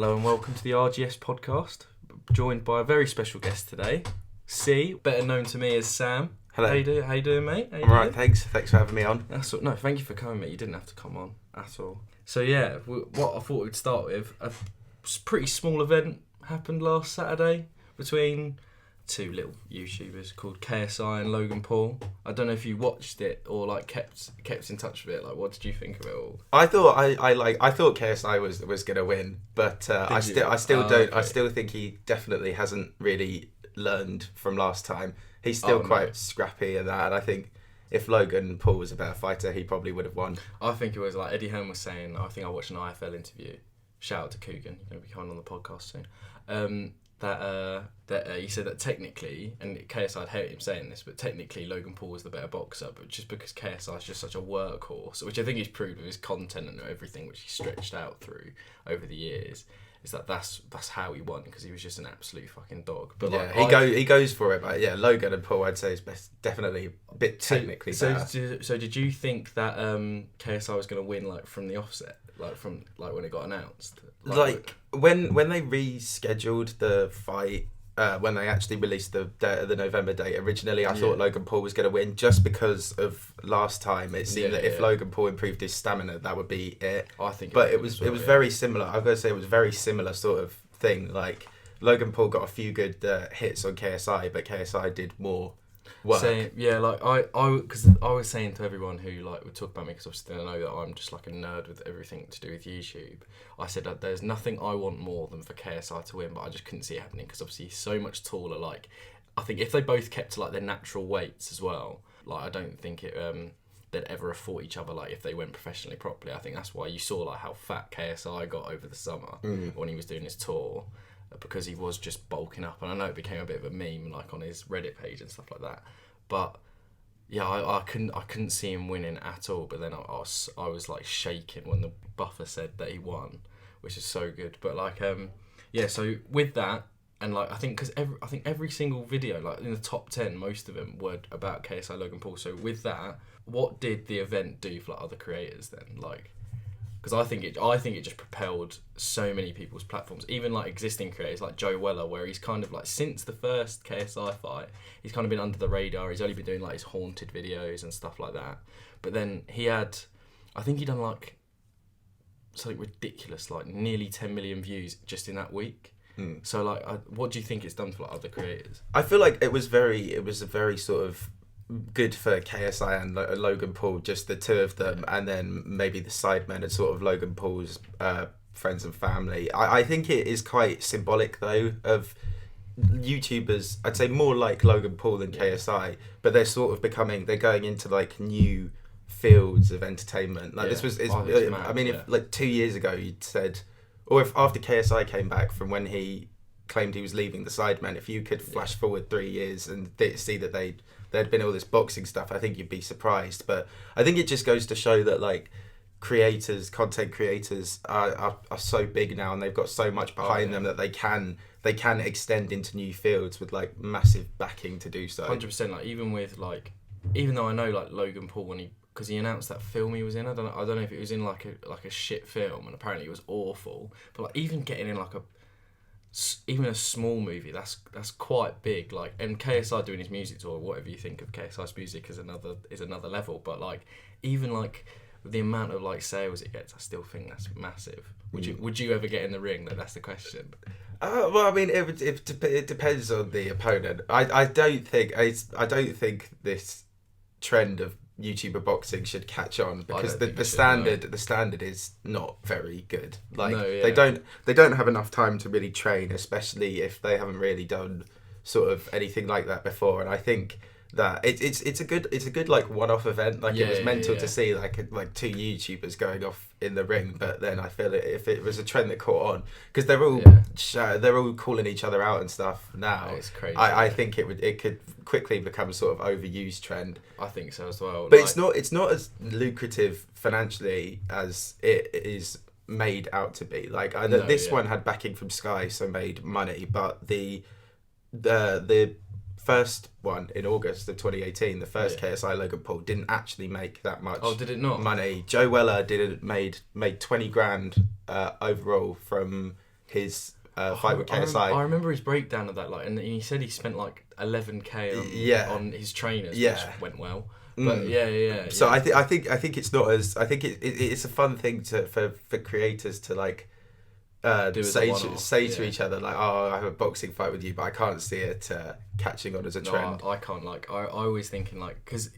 Hello and welcome to the RGS Podcast. Joined by a very special guest today, C, better known to me as Sam. Hello. How you doing, mate? I'm alright, thanks. Thanks for having me on. That's all, no, thank you for coming, mate. You didn't have to come on at all. So yeah, what I thought we'd start with, a pretty small event happened last Saturday between two little YouTubers called KSI and Logan Paul. I don't know if you watched it or like kept in touch with it. Like, what did you think of it all? I thought I thought KSI was gonna win, but I still think he definitely hasn't really learned from last time. He's still quite scrappy and that, and I think if Logan Paul was a better fighter, he probably would have won. I think it was like Eddie Hearn was saying. I think I watched an IFL interview. Shout out to Coogan. You're going to be coming on the podcast soon. That he said that technically, and KSI, I'd hate him saying this, but technically Logan Paul was the better boxer, but just because KSI is just such a workhorse, which I think he's proved with his content and everything, which he stretched out through over the years, is that's how he won, because he was just an absolute fucking dog. But yeah, he goes for it, but yeah, Logan and Paul, I'd say is definitely a bit technically better. So did you think that KSI was going to win like from the offset, like from like when it got announced? Like when they rescheduled the fight, when they actually released the November date, originally I thought Logan Paul was going to win just because of last time. It seemed that if Logan Paul improved his stamina, that would be it. I think, but it was very similar. I've got to say it was very similar sort of thing. Like Logan Paul got a few good hits on KSI, but KSI did more work. Because I was saying to everyone who like would talk about me, because obviously they know that I'm just like a nerd with everything to do with YouTube. I said that there's nothing I want more than for KSI to win, but I just couldn't see it happening because obviously he's so much taller. Like, I think if they both kept to like their natural weights as well, like I don't think they'd ever have fought each other like if they went professionally properly. I think that's why you saw like how fat KSI got over the summer when he was doing his tour, because he was just bulking up, and I know it became a bit of a meme like on his Reddit page and stuff like that. But yeah, I couldn't see him winning at all. But then I was like shaking when the buffer said that he won, which is so good. But like so with that, and like I think every single video, like in the top 10, most of them were about KSI Logan Paul. So with that, what did the event do for like other creators then? Like, because I think it just propelled so many people's platforms, even like existing creators like Joe Weller, where he's kind of like, since the first KSI fight, he's kind of been under the radar. He's only been doing like his haunted videos and stuff like that. But then I think he'd done like something ridiculous, like nearly 10 million views just in that week. So like, what do you think it's done for like other creators? I feel like it was a very sort of good for KSI and Logan Paul, just the two of them, and then maybe the sidemen and sort of Logan Paul's friends and family. I think it is quite symbolic though of YouTubers, I'd say more like Logan Paul than KSI, but they're going into like new fields of entertainment. Like if like 2 years ago you'd said, or if after KSI came back from when he claimed he was leaving the sidemen, if you could flash forward 3 years and see that there'd been all this boxing stuff, I think you'd be surprised. But I think it just goes to show that like content creators are so big now, and they've got so much behind them that they can extend into new fields with like massive backing to do so. 100%. Like even though I know like Logan Paul, because he announced that film he was in, I don't know if it was in like a shit film, and apparently it was awful. But like even getting in like even a small movie, that's quite big. Like, and KSI doing his music tour, whatever you think of KSI's music is another level. But like even like the amount of like sales it gets, I still think that's massive. Would you ever get in the ring? That's the question. Well, I mean, it depends on the opponent. I don't think this trend of YouTuber boxing should catch on, because the standard is not very good. Like they don't have enough time to really train, especially if they haven't really done sort of anything like that before. And I think that it's a good like one-off event. Like it was mental to see like two YouTubers going off in the ring. But then I feel if it was a trend that caught on, because they're all calling each other out and stuff now. It's crazy. I think it could quickly become a sort of overused trend. I think so as well. But it's not as lucrative financially as it is made out to be. Like this one had backing from Sky, so made money. But the first one in August of 2018, the first KSI Logan Paul, didn't actually make that much. Oh, did it not? Money. Joe Weller made 20 grand overall from his fight with KSI. I remember his breakdown of that, like, and he said he spent like 11K on his trainers, which went well. But So I think it's not as it's a fun thing for creators to like say to each other like, oh, I have a boxing fight with you, but I can't see it catching on as a trend. I can't, like, I always thinking like, because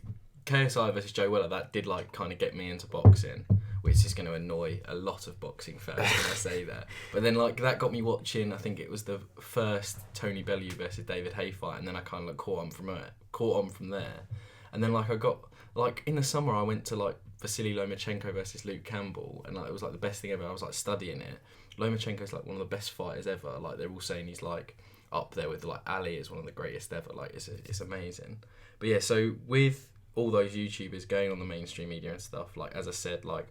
KSI versus Joe Weller, that did like kind of get me into boxing, which is going to annoy a lot of boxing fans when I say that. But then like that got me watching, I think it was the first Tony Bellew versus David Haye fight, and then I kind of like caught on from there. And then like I got, like in the summer I went to like Vasily Lomachenko versus Luke Campbell, and like it was like the best thing ever. I was like studying it. Lomachenko's like one of the best fighters ever. Like they're all saying he's like up there with like Ali is one of the greatest ever. Like it's amazing. But yeah, so with all those YouTubers going on the mainstream media and stuff, like as I said, like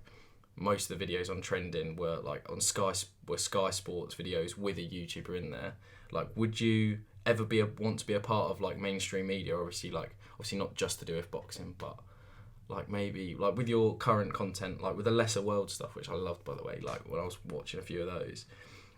most of the videos on trending were like on Sky Sports videos with a YouTuber in there. Like, would you ever want to be a part of like mainstream media? Obviously not just to do with boxing, but like maybe like with your current content, like with the lesser world stuff, which I loved, by the way, like when I was watching a few of those,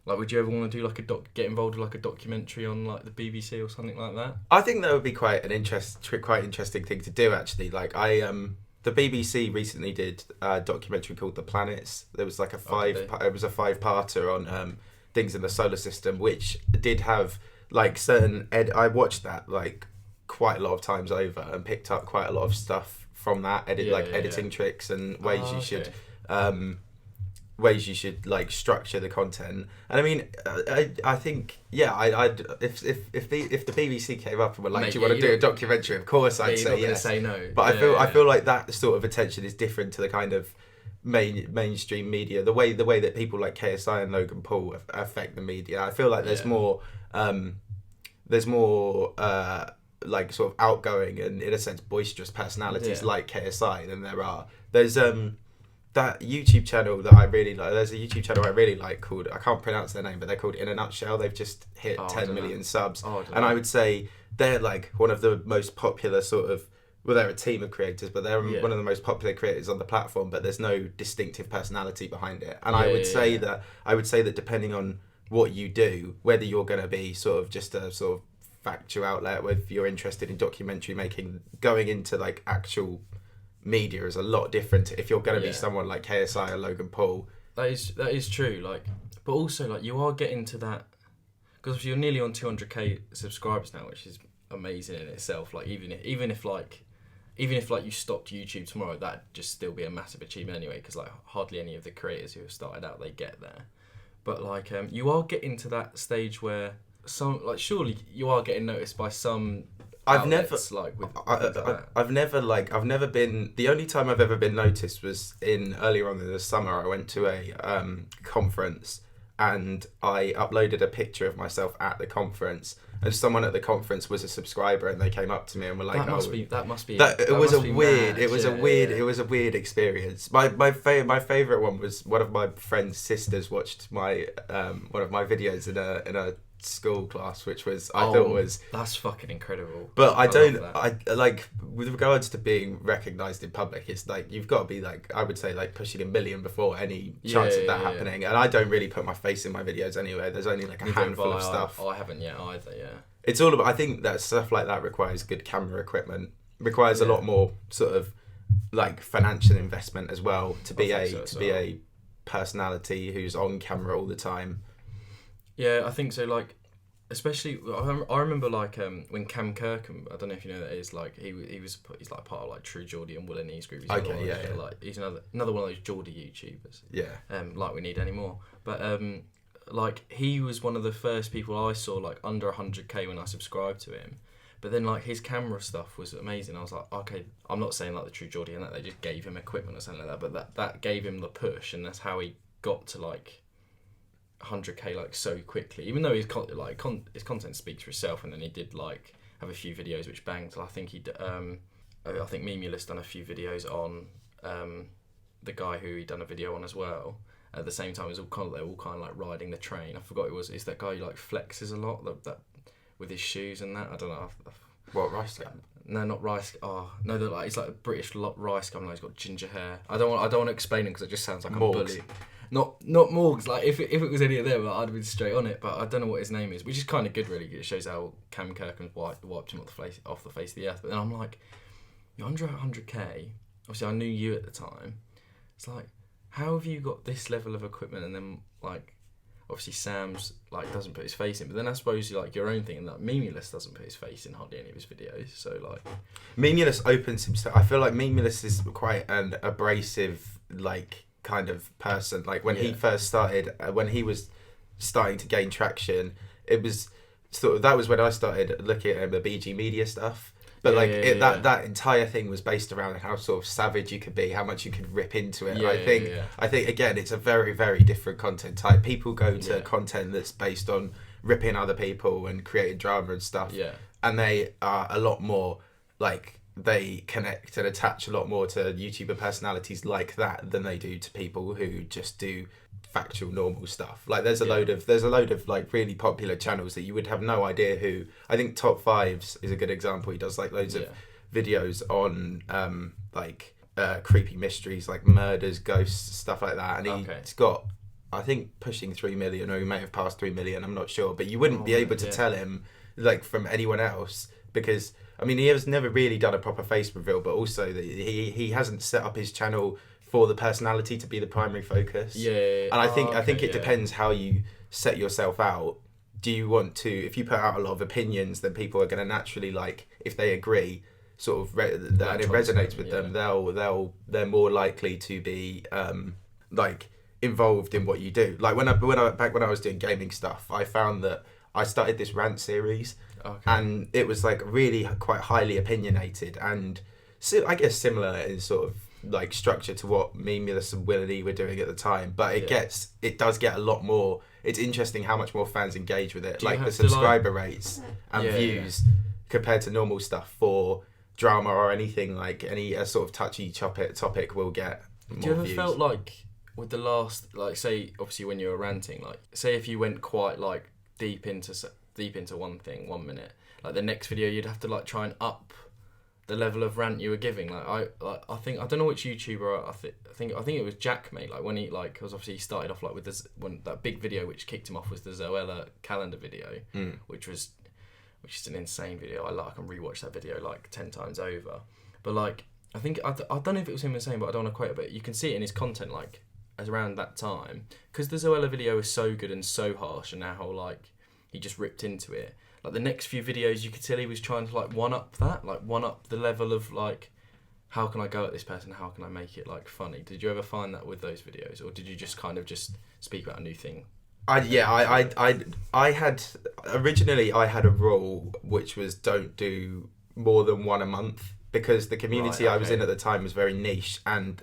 like would you ever want to do like get involved with like a documentary on like the BBC or something like that? I think that would be quite interesting thing to do, actually. Like the BBC recently did a documentary called The Planets. There was like it was a 5-parter on things in the solar system, which did have like certain I watched that like quite a lot of times over and picked up quite a lot of stuff from that editing tricks and ways ways you should like structure the content. And I mean, I think I'd if the BBC came up and were like, do you want to do a documentary? Of course, I'd say yes. Say no. But I feel like that sort of attention is different to the kind of mainstream media. The way that people like KSI and Logan Paul affect the media. I feel like there's more like sort of outgoing and in a sense boisterous personalities like KSI than there's that YouTube channel that I really like. There's a YouTube channel I really like called, I can't pronounce their name, but they're called In a Nutshell. They've just hit 10 million subs. I would say they're like one of the most popular sort of, well, they're a team of creators, but they're one of the most popular creators on the platform, but there's no distinctive personality behind it. And I would say that depending on what you do, whether you're going to be sort of just a sort of factual outlet, whether you're interested in documentary making, going into like actual media is a lot different if you're going to be someone like KSI or Logan Paul. That is true. Like, but also like you are getting to that because you're nearly on 200k subscribers now, which is amazing in itself. Like even if you stopped YouTube tomorrow, that'd just still be a massive achievement anyway. Because like hardly any of the creators who have started out, they get there. But like you are getting to that stage where surely you are getting noticed by some. I've never been. The only time I've ever been noticed was earlier on in the summer. I went to a conference and I uploaded a picture of myself at the conference, and someone at the conference was a subscriber, and they came up to me and were like, it was a weird experience. My favorite one was one of my friend's sisters watched my one of my videos in a school class, which was I thought was that's fucking incredible. But I like with regards to being recognised in public, it's like you've got to be like, I would say like pushing 1 million before any chance of that happening. And I don't really put my face in my videos anyway. There's only like a handful of stuff. I haven't yet either. It's all about, I think that stuff like that requires good camera equipment, requires a lot more sort of like financial investment as well to be a personality who's on camera all the time. Yeah, I think so. Like, especially, I remember like when Cam Kirkham, I don't know if you know that is, like he's like part of like True Geordie and Will and E's group. He's like he's another one of those Geordie YouTubers. Yeah. Like we need any more. But like he was one of the first people I saw like under 100k when I subscribed to him. But then like his camera stuff was amazing. I was like, okay, I'm not saying like the True Geordie and that they just gave him equipment or something like that, but that gave him the push, and that's how he got to like 100k like so quickly, even though his content speaks for itself. And then he did like have a few videos which banged. I think I think Memulus done a few videos on the guy who he'd done a video on as well. At the same time, it was they're all kind of like riding the train. I forgot it's that guy who like flexes a lot that with his shoes and that. I don't know. What, Rice Gum? No, not Rice. Oh no, he's like a British Rice Gum. He's got ginger hair. I don't want to explain him because it just sounds like I'm bullying. Not Morgs. Like if it was any of them, like, I'd be straight on it. But I don't know what his name is, which is kind of good, really. It shows how Cam Kirkland wiped him off the face of the earth. But then I'm like, you're under 100k. Obviously, I knew you at the time. It's like, how have you got this level of equipment? And then like, obviously Sam's like doesn't put his face in. But then I suppose you like your own thing, and like Memulus doesn't put his face in hardly any of his videos. So like, Memulus opens himself. I feel like Memulus is quite an abrasive like kind of person. Like when he first started, when he was starting to gain traction, it was sort of, that was when I started looking at the BG Media stuff. But that entire thing was based around how sort of savage you could be, how much you could rip into it. I think again, it's a very, very different content type. People go to content that's based on ripping other people and creating drama and stuff. Yeah. And they are a lot more like, they connect and attach a lot more to YouTuber personalities like that than they do to people who just do factual normal stuff. Like there's a load of like really popular channels that you would have no idea who. I think Top Fives is a good example. He does like loads of videos on creepy mysteries, like murders, ghosts, stuff like that. And he's got, I think, pushing 3 million, or he may have passed 3 million, I'm not sure, but you wouldn't be able to tell him like from anyone else, because I mean, he has never really done a proper face reveal, but also he hasn't set up his channel for the personality to be the primary focus. And I think it depends how you set yourself out. Do you want to, if you put out a lot of opinions, then people are going to naturally, like, if they agree, sort of and it resonates with them, they're more likely to be like involved in what you do. Like when I was doing gaming stuff, I found that I started this rant series. And it was like really quite highly opinionated, and so I guess similar in sort of like structure to what Memulus and Willie were doing at the time. But it does get a lot more. It's interesting how much more fans engage with it, like the subscriber rates and views compared to normal stuff for drama or anything like any sort of touchy topic will get more views. Do you ever felt like with the last, like, say obviously when you were ranting, like say if you went quite like deep into one thing 1 minute, like the next video you'd have to like try and up the level of rant you were giving? Like I think I don't know which YouTuber, I think it was Jack, mate, like when he like, because obviously he started off like with this, when that big video which kicked him off was the Zoella calendar video, which is an insane video. I can rewatch that video like 10 times over. But like I think I don't know if it was him the same, but I don't want to quote it, but you can see it in his content like as around that time, because the Zoella video is so good and so harsh, and now how like he just ripped into it. Like the next few videos, you could tell he was trying to like one up the level of like, how can I go at this person? How can I make it like funny? Did you ever find that with those videos, or did you just kind of just speak about a new thing? I had originally I had a rule which was don't do more than one a month, because the community I was in at the time was very niche and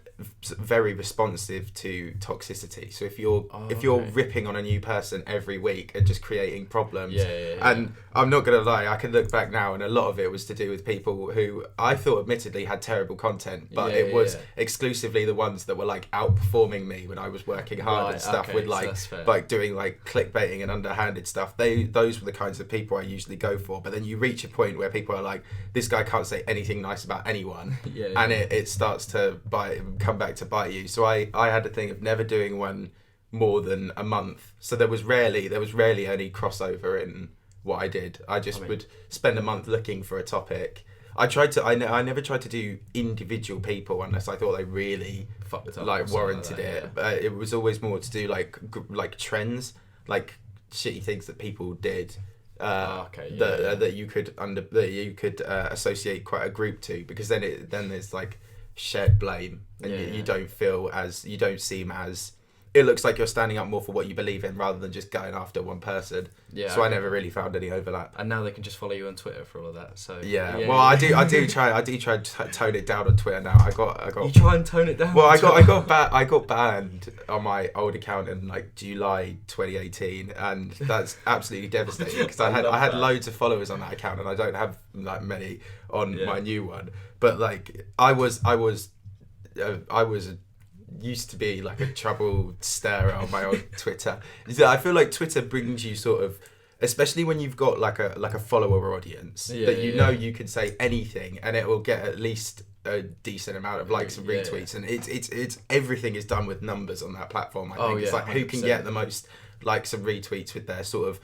very responsive to toxicity. So if you're ripping on a new person every week and just creating problems, and I'm not gonna lie, I can look back now and a lot of it was to do with people who I thought admittedly had terrible content, but it was exclusively the ones that were like outperforming me when I was working hard and stuff, with like doing like clickbaiting and underhanded stuff. Those were the kinds of people I usually go for. But then you reach a point where people are like, this guy can't say anything nice about anyone, and it starts to come back to bite you. So I had a thing of never doing one more than a month. So there was rarely any crossover in what I did. I would spend a month looking for a topic. I never tried to do individual people unless I thought they really fucked up, like warranted it. But it was always more to do like trends, like shitty things that people did. That you could associate quite a group to, because then there's like shared blame, and you don't seem as, it looks like you're standing up more for what you believe in rather than just going after one person. I never really found any overlap. And now they can just follow you on Twitter for all of that. So I do try to tone it down on Twitter now. I got. You try and tone it down. Well, I got banned on my old account in like July 2018, and that's absolutely devastating, because I had loads of followers on that account, and I don't have like many on my new one. But like I was used to be like a trouble stirrer on my old Twitter. I feel like Twitter brings you sort of, especially when you've got like a follower audience, that you can say anything and it will get at least a decent amount of likes and retweets, and it's everything is done with numbers on that platform. I think it's like 100%. Who can get the most likes and retweets with their sort of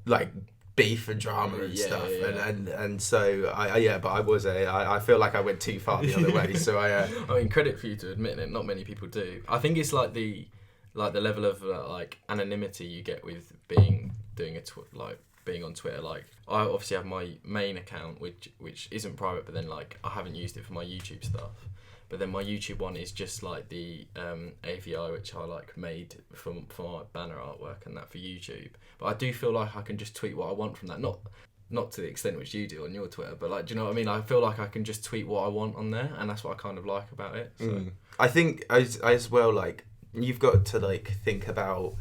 like beef and drama and stuff, and so I feel like I went too far the other way. So I mean, credit for you to admit it. Not many people do. I think it's like the level of like anonymity you get with being on Twitter. Like I obviously have my main account, which isn't private, but then like I haven't used it for my YouTube stuff. But then my YouTube one is just like the AVI, which I like made for my banner artwork and that for YouTube. But I do feel like I can just tweet what I want from that. Not to the extent which you do on your Twitter, but like, do you know what I mean? I feel like I can just tweet what I want on there, and that's what I kind of like about it. So. I think as well, like you've got to like think about.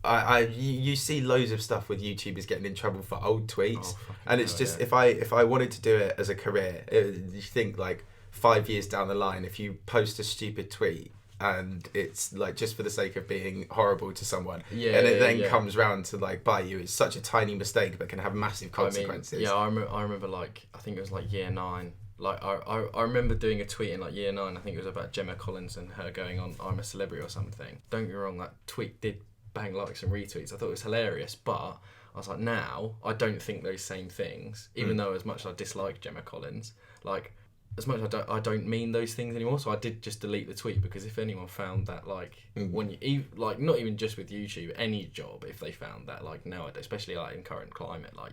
You see loads of stuff with YouTubers getting in trouble for old tweets, and it's just if I wanted to do it as a career, you think like 5 years down the line, if you post a stupid tweet and it's like just for the sake of being horrible to someone, and it then comes round to like bite you, it's such a tiny mistake but can have massive consequences. I remember like I think it was like year 9. Like I remember doing a tweet in like year 9. I think it was about Gemma Collins and her going on I'm a Celebrity or something. Don't get me wrong, that tweet did bang likes and retweets. I thought it was hilarious, but I was like, now I don't think those same things, even though as much as I dislike Gemma Collins, like as much as I don't mean those things anymore. So I did just delete the tweet, because if anyone found that, like when you like, not even just with YouTube, any job, if they found that, like nowadays, especially like in current climate, like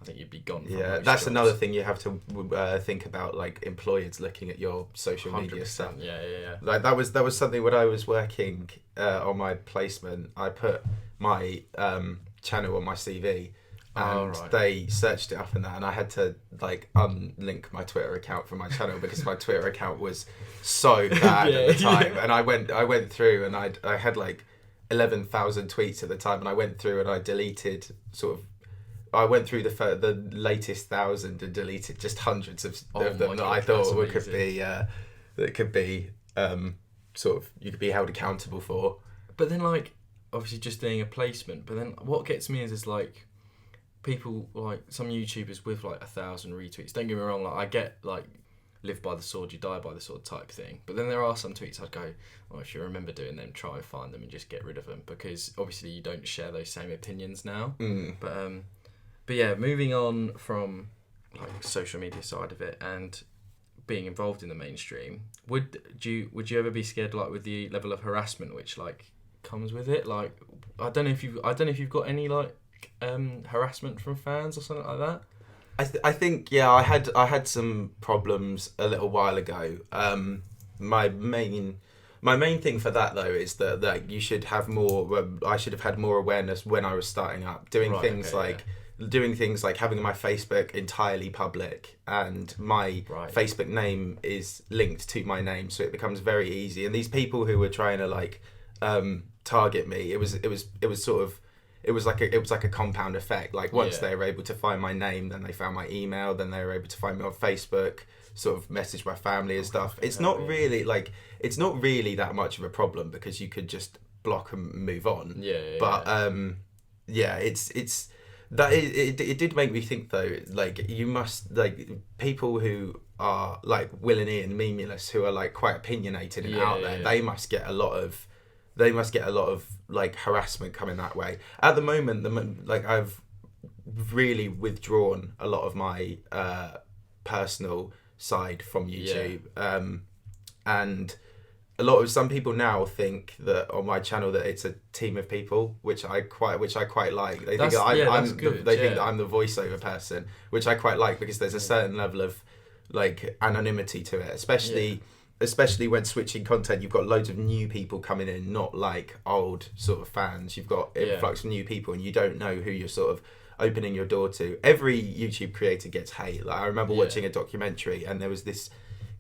I think you'd be gone. Yeah, that's jobs. Another thing you have to think about, like employers looking at your social media stuff. Yeah. Like that was something when I was working on my placement. I put my channel on my CV, and they searched it up and that, and I had to like unlink my Twitter account from my channel because my Twitter account was so bad at the time. And I went through, and I had like 11,000 tweets at the time, and I went through and I deleted I went through the latest 1,000 and deleted just hundreds of them that I thought could be sort of you could be held accountable for. But then like obviously just doing a placement. But then what gets me is like people like some YouTubers with like 1,000 retweets. Don't get me wrong, like I get like live by the sword, you die by the sword type thing. But then there are some tweets I'd go, well, if you remember doing them, try and find them and just get rid of them, because obviously you don't share those same opinions now. But yeah, moving on from like social media side of it and being involved in the mainstream, would you ever be scared like with the level of harassment which like comes with it? Like I don't know if you've got any like harassment from fans or something like that. I think I had some problems a little while ago. My main thing for that though is that you should have more. I should have had more awareness when I was starting up, doing things like having my Facebook entirely public, and my Facebook name is linked to my name, so it becomes very easy. And these people who were trying to like target me, it was like a compound effect. Like once they were able to find my name, then they found my email, then they were able to find me on Facebook, sort of message my family and stuff. It's not really that much of a problem because you could just block and move on. It's that it did make me think though, like you must, like people who are like Willany and Memulous, who are like quite opinionated and out there, they must get a lot of like harassment coming that way. At the moment, like I've really withdrawn a lot of my personal side from YouTube, and some people now think that on my channel that it's a team of people, which I quite like. They think that I'm the voiceover person, which I quite like because there's a certain level of like anonymity to it, especially when switching content. You've got loads of new people coming in, not like old sort of fans. You've got influx of new people, and you don't know who you're sort of opening your door to. Every YouTube creator gets hate. Like I remember watching a documentary, and there was this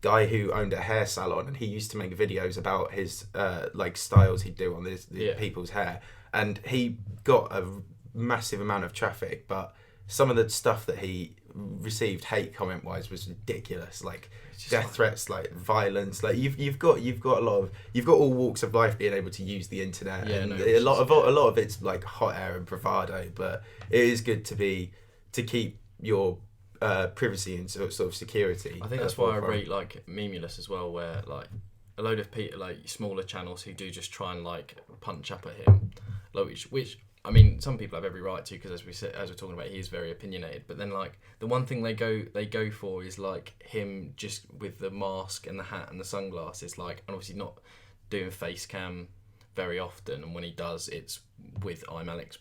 guy who owned a hair salon, and he used to make videos about his like styles he'd do on the people's hair, and he got a massive amount of traffic, but some of the stuff that he received hate comment wise was ridiculous, like death threats, like violence. Like you've got all walks of life being able to use the internet, a lot of it's like hot air and bravado, but it is good to keep your privacy and sort of security. I think that's why I rate like Memulous as well, where like a load of people, like smaller channels who do just try and like punch up at him, like, which I mean, some people have every right to, because as we're talking about, he is very opinionated. But then like the one thing they go for is like him just with the mask and the hat and the sunglasses, like, and obviously not doing face cam very often, and when he does, it's with I'm Alex,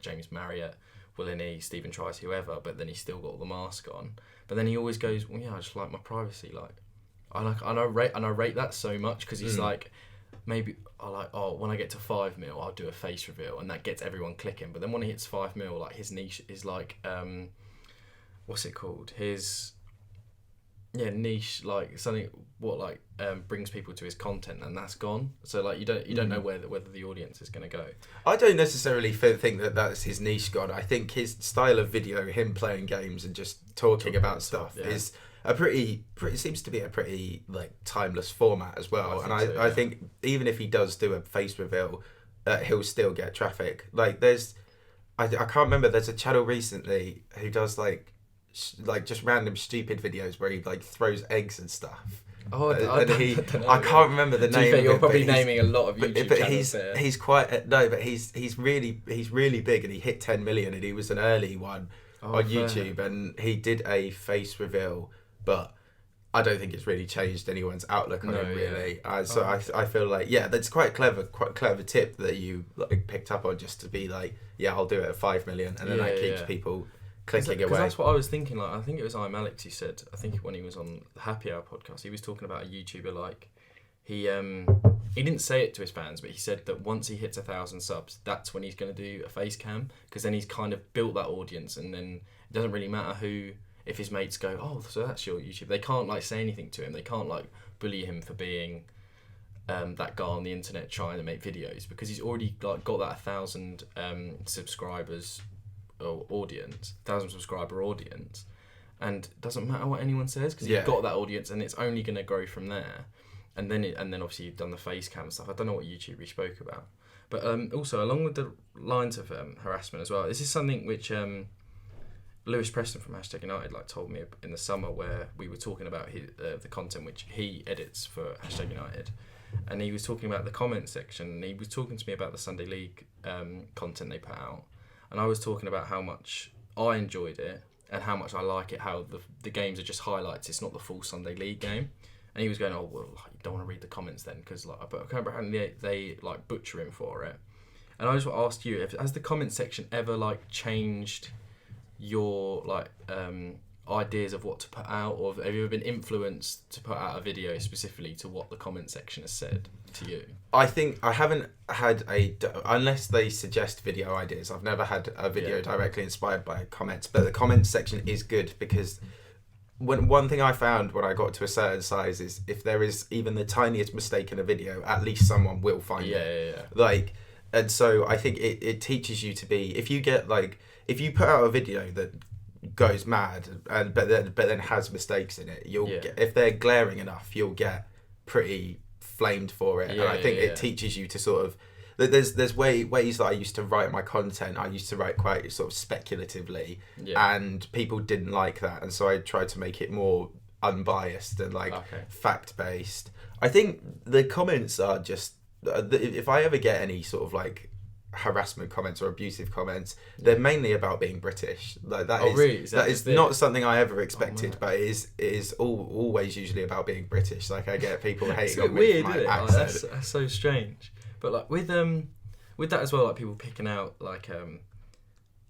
James Marriott, Willini, Stephen Trice, whoever, but then he's still got the mask on. But then he always goes, well, yeah, I just like my privacy. Like, I rate that so much, because he's like, maybe I like, oh, when I get to 5 mil, I'll do a face reveal, and that gets everyone clicking. But then when he hits 5 mil, like his niche is like, what's it called? His niche, like something brings people to his content, and that's gone. So like you don't know whether the audience is going to go. I don't necessarily think that that's his niche gone. I think his style of video, him playing games and just talking about stuff, is a pretty seems to be a pretty like timeless format as well. I think even if he does do a face reveal, he'll still get traffic. Like I can't remember. There's a channel recently who does like just random stupid videos where he like throws eggs and stuff. Oh, I can't remember the name. You're probably naming a lot of YouTube channels there. He's quite but he's really big, and he hit 10 million, and he was an early one on YouTube, and he did a face reveal, but I don't think it's really changed anyone's outlook on him really. So I feel like that's quite clever tip that you like picked up on, just to be like, I'll do it at 5 million, and then that keeps people clicking away. Because that's what I was thinking. Like, I think it was I'm Alex who said, I think when he was on the Happy Hour podcast, he was talking about a YouTuber, like he didn't say it to his fans, but he said that once he hits 1,000 subs, that's when he's going to do a face cam, because then he's kind of built that audience, and then it doesn't really matter who. If his mates go, oh, so that's your YouTube, they can't like say anything to him. They can't like bully him for being that guy on the internet trying to make videos, because he's already like got that 1,000 subscribers or audience, 1,000 subscriber audience, and it doesn't matter what anyone says, because you've got that audience, and it's only going to grow from there. And then obviously you've done the face cam stuff. I don't know what YouTube we spoke about, but also along with the lines of harassment as well, this is something which Lewis Preston from #United like told me in the summer, where we were talking about the content which he edits for #United, and he was talking about the comment section, and he was talking to me about the Sunday League content they put out, and I was talking about how much I enjoyed it and how much I like it, how the games are just highlights, it's not the full Sunday League game. And he was going, oh, well, you don't want to read the comments then, because like, I can't remember how they like butcher him for it. And I just want to ask you, has the comment section ever like changed your like ideas of what to put out, or have you ever been influenced to put out a video specifically to what the comment section has said to you? I think I haven't had unless they suggest video ideas, I've never had a video directly inspired by comments, but the comments section is good, because one thing I found when I got to a certain size is if there is even the tiniest mistake in a video, at least someone will find it. Like, and so I think it teaches you to be, if you put out a video that goes mad but then has mistakes in it, you'll get, if they're glaring enough, you'll get pretty flamed for it. And I think it teaches you to sort of, there's ways that I used to write my content. I used to write quite sort of speculatively, and people didn't like that, and so I tried to make it more unbiased and like fact based. I think the comments are just, if I ever get any sort of like harassment comments or abusive comments, they're mainly about being British. Like that is not something I ever expected, but it is always usually about being British. Like I get people hating on me for my accent. That's so strange. But like with that as well, like people picking out like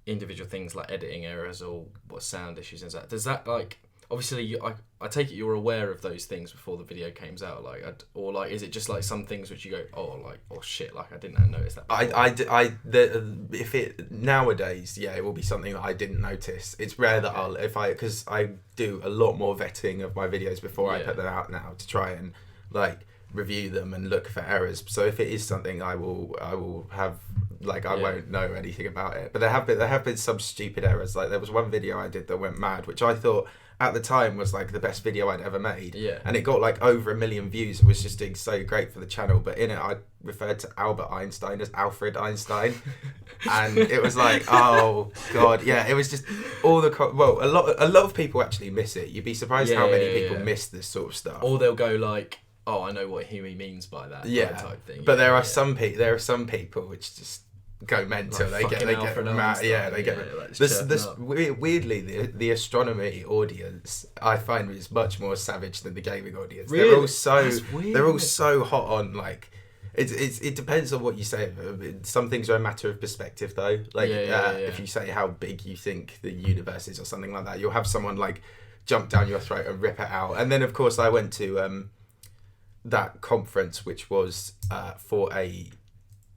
individual things like editing errors or what sound issues and that. Does that like, obviously I take it you're aware of those things before the video came out, like, or like is it just like some things which you go, oh shit, like I didn't notice that before. If it nowadays, it will be something that I didn't notice. It's rare that because I do a lot more vetting of my videos before I put them out now, to try and like review them and look for errors. So if it is something, I will have, like, I won't know anything about it. But there have been some stupid errors. Like, there was one video I did that went mad, which I thought at the time was like the best video I'd ever made. Yeah. And it got like over 1 million views. It was just doing so great for the channel. But in it, I referred to Albert Einstein as Alfred Einstein. And it was like, oh God, yeah. It was just all the a lot of people actually miss it. You'd be surprised how many people miss this sort of stuff. Or they'll go like, oh, I know what he means by that. Yeah. Type thing. But there are some people which just go mental. Like they get mad. Yeah, they get. Weirdly, the astronomy audience I find is much more savage than the gaming audience. Really? They're all so hot on, like. It depends on what you say. Some things are a matter of perspective, though. Like if you say how big you think the universe is or something like that, you'll have someone like jump down your throat and rip it out. And then of course I went to that conference, which was for a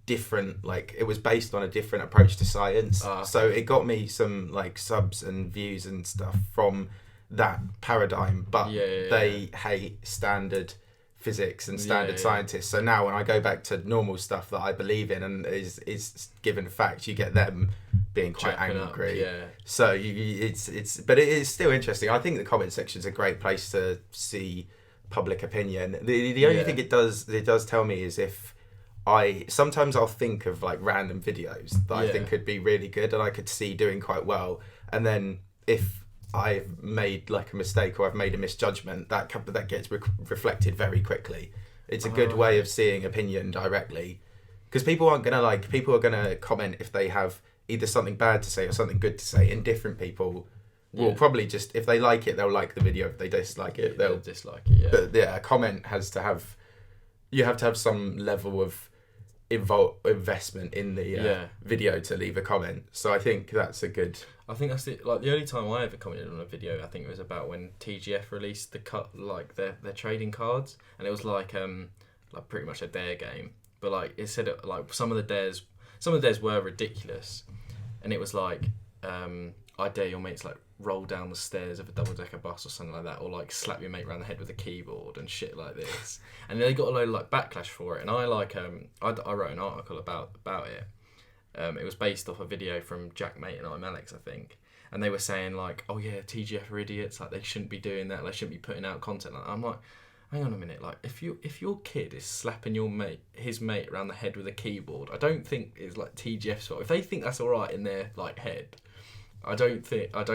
different, like, it was based on a different approach to science. So it got me some like subs and views and stuff from that paradigm, but they hate standard physics and standard scientists. So now when I go back to normal stuff that I believe in and is given fact, you get them being quite angry. So but it is still interesting. I think the comment section is a great place to see public opinion. The only thing it does tell me is if sometimes I'll think of like random videos that I think could be really good and I could see doing quite well, and then if I've made like a mistake or I've made a misjudgment, that gets reflected very quickly. It's a good way of seeing opinion directly, because people are gonna comment if they have either something bad to say or something good to say. Indifferent people will probably just, if they like it, they'll like the video. If they dislike it, they'll dislike it. But a comment you have to have some level of investment in the video to leave a comment. So I think that's I think that's it. Like the only time I ever commented on a video, I think it was about when TGF released their trading cards, and it was like pretty much a dare game. But like it said, like some of the dares were ridiculous, and it was like I dare your mates like roll down the stairs of a double-decker bus or something like that, or like slap your mate around the head with a keyboard and shit like this. And they got a load of like backlash for it, and I wrote an article about it. It was based off a video from Jack Mate and I'm Alex, I think, and they were saying like, oh yeah, TGF are idiots, like they shouldn't be doing that, they shouldn't be putting out content like that. I'm like, hang on a minute, like if your kid is slapping his mate around the head with a keyboard, I don't think it's like TGF's fault. If they think that's alright in their like head, I don't think they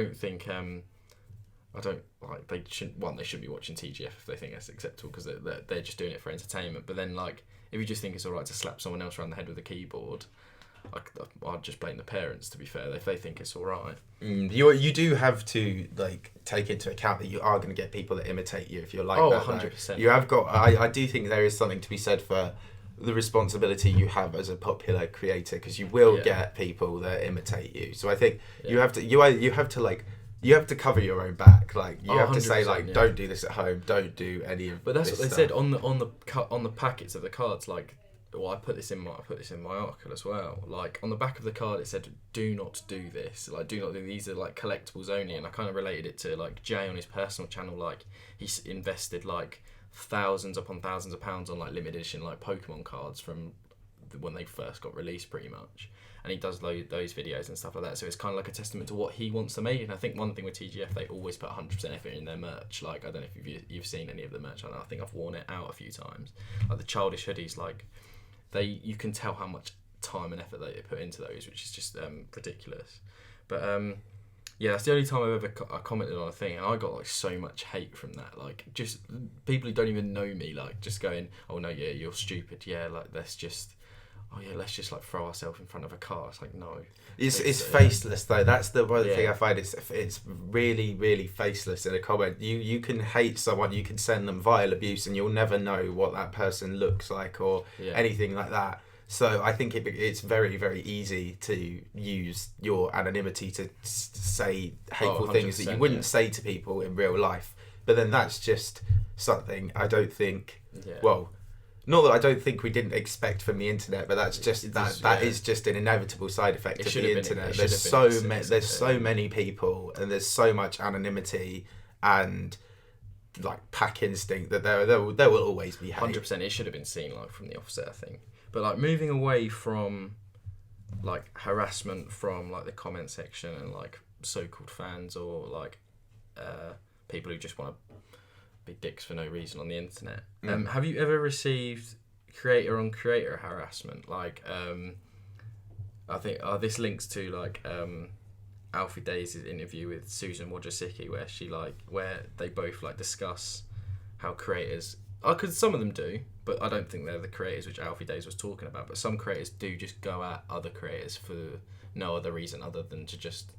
shouldn't be watching TGF if they think that's acceptable, because they're just doing it for entertainment. But then like if you just think it's alright to slap someone else around the head with a keyboard, I'd just blame the parents, to be fair, if they think it's alright. You do have to like take into account that you are going to get people that imitate you if you're like that. 100%. You have got. I do think there is something to be said for the responsibility you have as a popular creator, because you will get people that imitate you. So I think you have to cover your own back. Like you have to say like, don't do this at home, don't do any of. But that's this what they stuff. said on the packets of the cards. Like, well, I put this in my article as well. Like on the back of the card, it said, "Do not do this." Like, do not do these are like collectibles only. And I kind of related it to like Jay on his personal channel. Like he's invested like thousands upon thousands of pounds on like limited edition like Pokemon cards from when they first got released, pretty much. And he does those videos and stuff like that. So it's kind of like a testament to what he wants to make. And I think one thing with TGF, they always put 100% effort in their merch. Like, I don't know if you've seen any of the merch. I think I've worn it out a few times. Like the childish hoodies, like you can tell how much time and effort they put into those, which is just ridiculous. But yeah, that's the only time I've ever commented on a thing, and I got like so much hate from that. Like just people who don't even know me, like just going, "Oh no, yeah, you're stupid. Yeah, like let's just like throw ourselves in front of a car." It's like, no. It's faceless though. That's the one thing I find. It's really, really faceless in a comment. You can hate someone, you can send them vile abuse, and you'll never know what that person looks like or anything like that. So I think it's very, very easy to use your anonymity to say hateful things that you wouldn't say to people in real life. But then that's just something I don't think. Well, not that I don't think we didn't expect from the internet, but that's just that is just an inevitable side effect of the internet. There's so many people, and there's so much anonymity, and like pack instinct that there will always be hate. 100%. It should have been seen like from the offset, I think. But like moving away from like harassment from like the comment section and like so-called fans or like people who just want to be dicks for no reason on the internet. Have you ever received creator on creator harassment? Like I think this links to like Alfie Days' interview with Susan Wojcicki where they both like discuss how creators, because some of them do, but I don't think they're the creators which Alfie Days was talking about, but some creators do just go at other creators for no other reason other than to just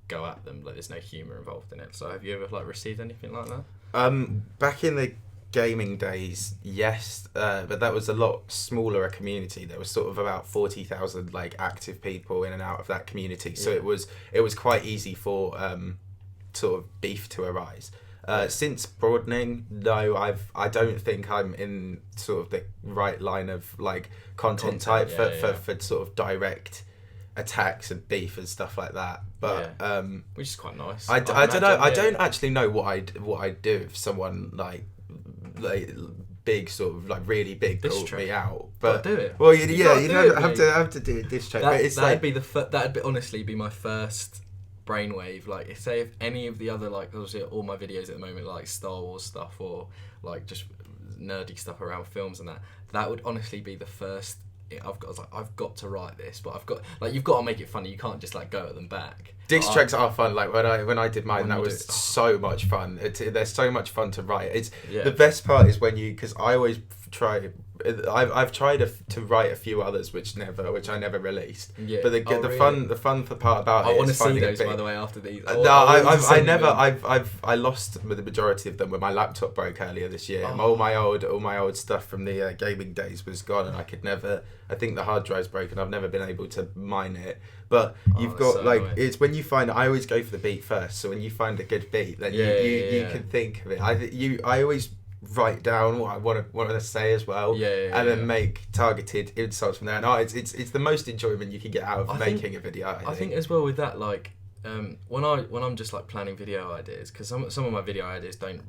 go at them. Like there's no humour involved in it. So have you ever like received anything like that? Back in the gaming days, yes, but that was a lot smaller a community. There was sort of about 40,000 like active people in and out of that community, so it was quite easy for sort of beef to arise. Since broadening, no, I don't think I'm in sort of the right line of like content type for sort of direct attacks and beef and stuff like that. But which is quite nice. I don't know. I don't actually know what I'd do if someone like big sort of like really big called me out. But do it. Well, you have to do a diss track. But it's that'd honestly be my first brainwave. Like say if any of the other like obviously all my videos at the moment like Star Wars stuff or like just nerdy stuff around films and that would honestly be the first. I've got to write this, but I've got like you've got to make it funny. You can't just like go at them back. Diss tracks are fun. Like when I did mine, that was so much fun. They're so much fun to write. It's the best part is when because I always try. I've tried to write a few others which I never released. Yeah. But the fun part about I it want to is see those by the way after these. I lost the majority of them when my laptop broke earlier this year. All my old stuff from the gaming days was gone, and I think the hard drive's broken. I've never been able to mine it. But you've got so like annoying. It's when you find I always go for the beat first. So when you find a good beat, then you can think of it. I always write down what I want to say as well, and then make targeted insults from there. And it's the most enjoyment you can get out of making a video. I think as well with that, like when I'm just like planning video ideas, because some of my video ideas don't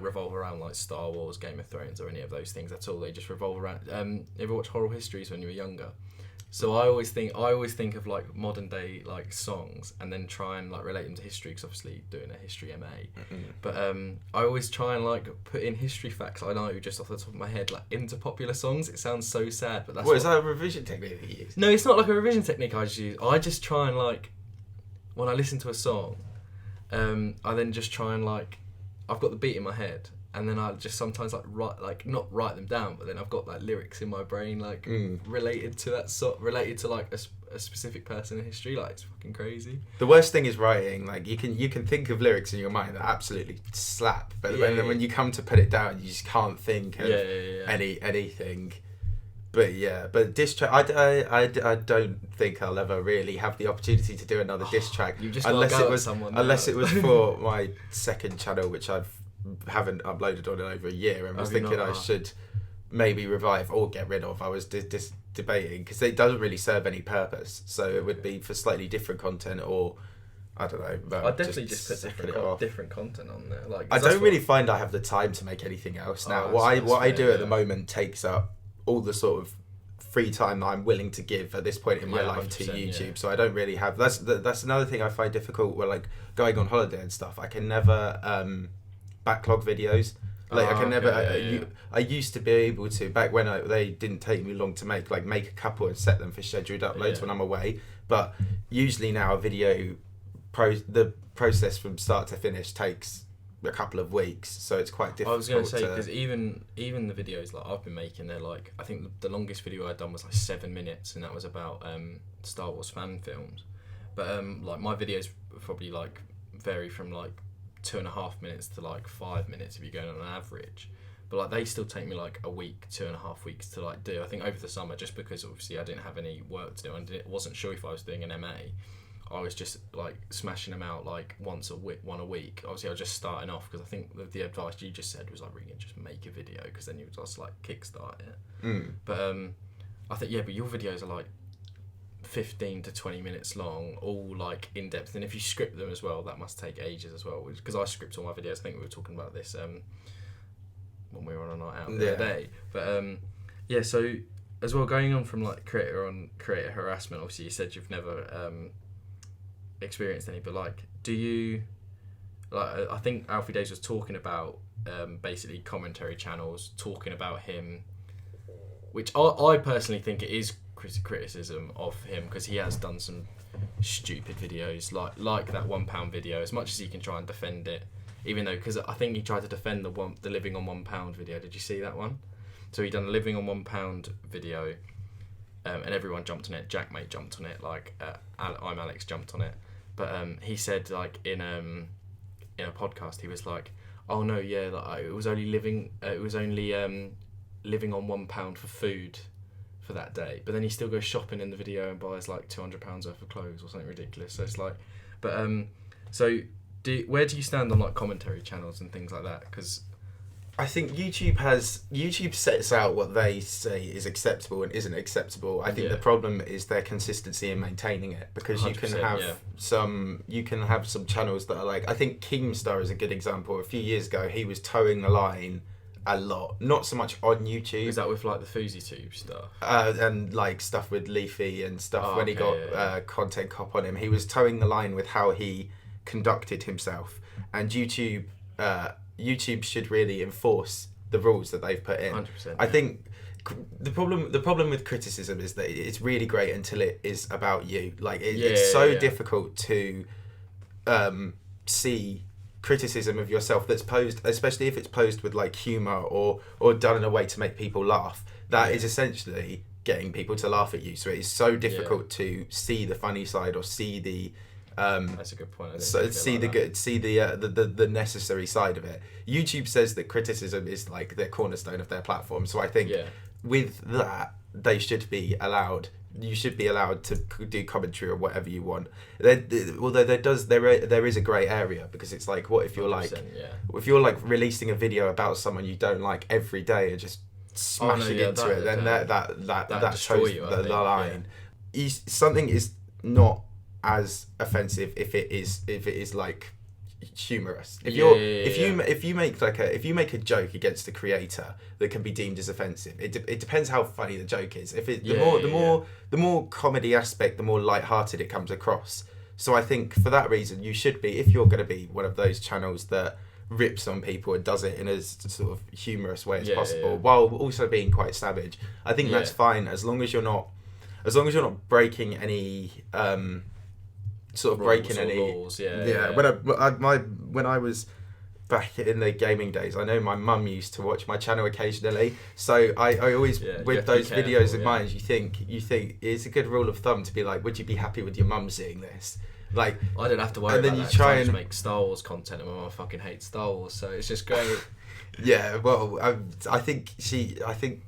revolve around like Star Wars, Game of Thrones, or any of those things at all. They just revolve around. You ever watch Horror Histories when you were younger? So I always think of like modern day like songs and then try and like relate them to history, because obviously doing a history MA. But I always try and like put in history facts I know just off the top of my head like into popular songs. It sounds so sad, but that's is that a revision technique that you use? No, it's not like a revision technique I just use. I just try and like when I listen to a song, I then just try and like I've got the beat in my head. And then I just sometimes not write them down, but then I've got like lyrics in my brain like related to that related to like a specific person in history. Like it's fucking crazy. The worst thing is writing. Like you can think of lyrics in your mind that absolutely slap, but when you come to put it down, you just can't think of anything. But diss track. I don't think I'll ever really have the opportunity to do another diss track unless it was for my second channel, which haven't uploaded on in over a year, and was thinking I should maybe revive or get rid of. I was debating because it doesn't really serve any purpose, so it would be for slightly different content, or I don't know. But I'd definitely just put different content on there. Like I don't really find I have the time to make anything else now. What I do at the moment takes up all the sort of free time that I'm willing to give at this point in my life to YouTube. So I don't really have. That's another thing I find difficult. Where like going on holiday and stuff, I can never backlog videos. Like I can never. I used to be able to back when they didn't take me long to make a couple and set them for scheduled uploads when I'm away. But usually now the process from start to finish takes a couple of weeks, so it's quite difficult. I was going to say because even the videos like I've been making, they're like I think the longest video I'd done was like 7 minutes, and that was about Star Wars fan films. But like my videos probably like vary from like 2.5 minutes to like 5 minutes if you're going on an average, but like they still take me like a week, 2.5 weeks to like do. I think over the summer, just because obviously I didn't have any work to do and wasn't sure if I was doing an MA, I was just like smashing them out like one a week. Obviously I was just starting off, because I think the advice you just said was like really just make a video, because then you would just like kickstart it. But I think but your videos are like 15 to 20 minutes long, all like in depth. And if you script them as well, that must take ages as well. Because I script all my videos. I think we were talking about this when we were on a night out the other day. But yeah, so as well, going on from like creator harassment. Obviously, you said you've never experienced any, but like, do you like? I think Alfie Days was talking about basically commentary channels talking about him, which I personally think it is criticism of him, because he has done some stupid videos like that £1 video. As much as he can try and defend it, even though, because I think he tried to defend the living on £1 video. Did you see that one? So he done a living on £1 video, and everyone jumped on it. Jackmate jumped on it, like I'm Alex jumped on it. But he said, like, in a podcast, he was like, oh no, yeah, like, it was only living on £1 for food for that day. But then he still goes shopping in the video and buys like £200 worth of clothes or something ridiculous. So it's like, but so where do you stand on like commentary channels and things like that? Because I think YouTube sets out what they say is acceptable and isn't acceptable. I think the problem is their consistency in maintaining it, because you can have some channels that are like, I think Keemstar is a good example. A few years ago, he was towing the line a lot, not so much on YouTube. Is that with like the Fousey Tube stuff? And like stuff with Leafy and stuff. When he got Content Cop on him, he was towing the line with how he conducted himself. And YouTube should really enforce the rules that they've put in. 100%. I think the problem with criticism is that it's really great until it is about you. Like it's so difficult to see criticism of yourself that's posed, especially if it's posed with like humor or done in a way to make people laugh. That is essentially getting people to laugh at you. So it is so difficult to see the funny side or see the that's a good point. So see the good, see the necessary side of it. YouTube says that criticism is like their cornerstone of their platform. So I think with that, they should be allowed. You should be allowed to do commentary or whatever you want. Although there is a grey area, because it's like, what if you're like, if you're like releasing a video about someone you don't like every day and just smashing into it, then that shows the line. Something is not as offensive if it is like humorous. If you make a joke against a creator that can be deemed as offensive, it depends how funny the joke is. If it the more comedy aspect, the more lighthearted it comes across. So I think for that reason, you should be, if you're going to be one of those channels that rips on people and does it in as sort of humorous way as possible, while also being quite savage, I think that's fine, as long as you're not breaking any sort of breaking any laws. When I was back in the gaming days, I know my mum used to watch my channel occasionally, so I always with those videos in mind, you think it's a good rule of thumb to be like, would you be happy with your mum seeing this? Like, I didn't have to worry about that. You try and make Star Wars content, and my mum fucking hates Star Wars, so it's just great. Yeah, well, I think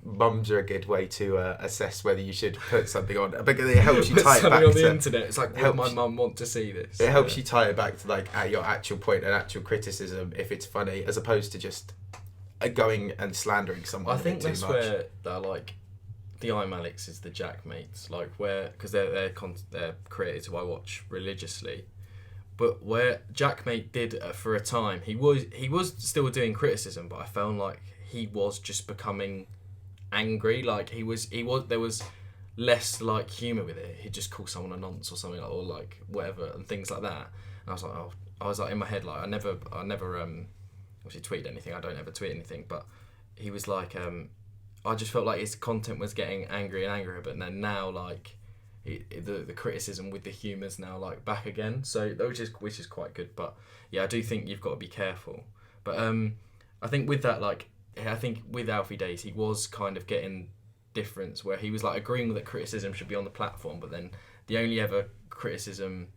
mums are a good way to assess whether you should put something on, because it helps you tie it back on the internet. It's like, would my mum want to see this? It helps you tie it back to like at your actual point and actual criticism, if it's funny, as opposed to just going and slandering someone. I think that's where they're like, the I'm Alex is the Jackmates, like, where, because they're creators who I watch religiously. But where Jackmate did for a time, he was still doing criticism, but I felt like he was just becoming angry. Like there was less like humour with it. He'd just call someone a nonce or something, or like whatever and things like that. And I was like in my head, like I never obviously tweeted anything. I don't ever tweet anything, but he was like I just felt like his content was getting angrier and angrier. But then now, like, the criticism with the humour's now like back again, so which is quite good. But yeah, I do think you've got to be careful. But I think with that, like, I think with Alfie Days, he was kind of getting difference where he was like agreeing that criticism should be on the platform, but then the only ever criticism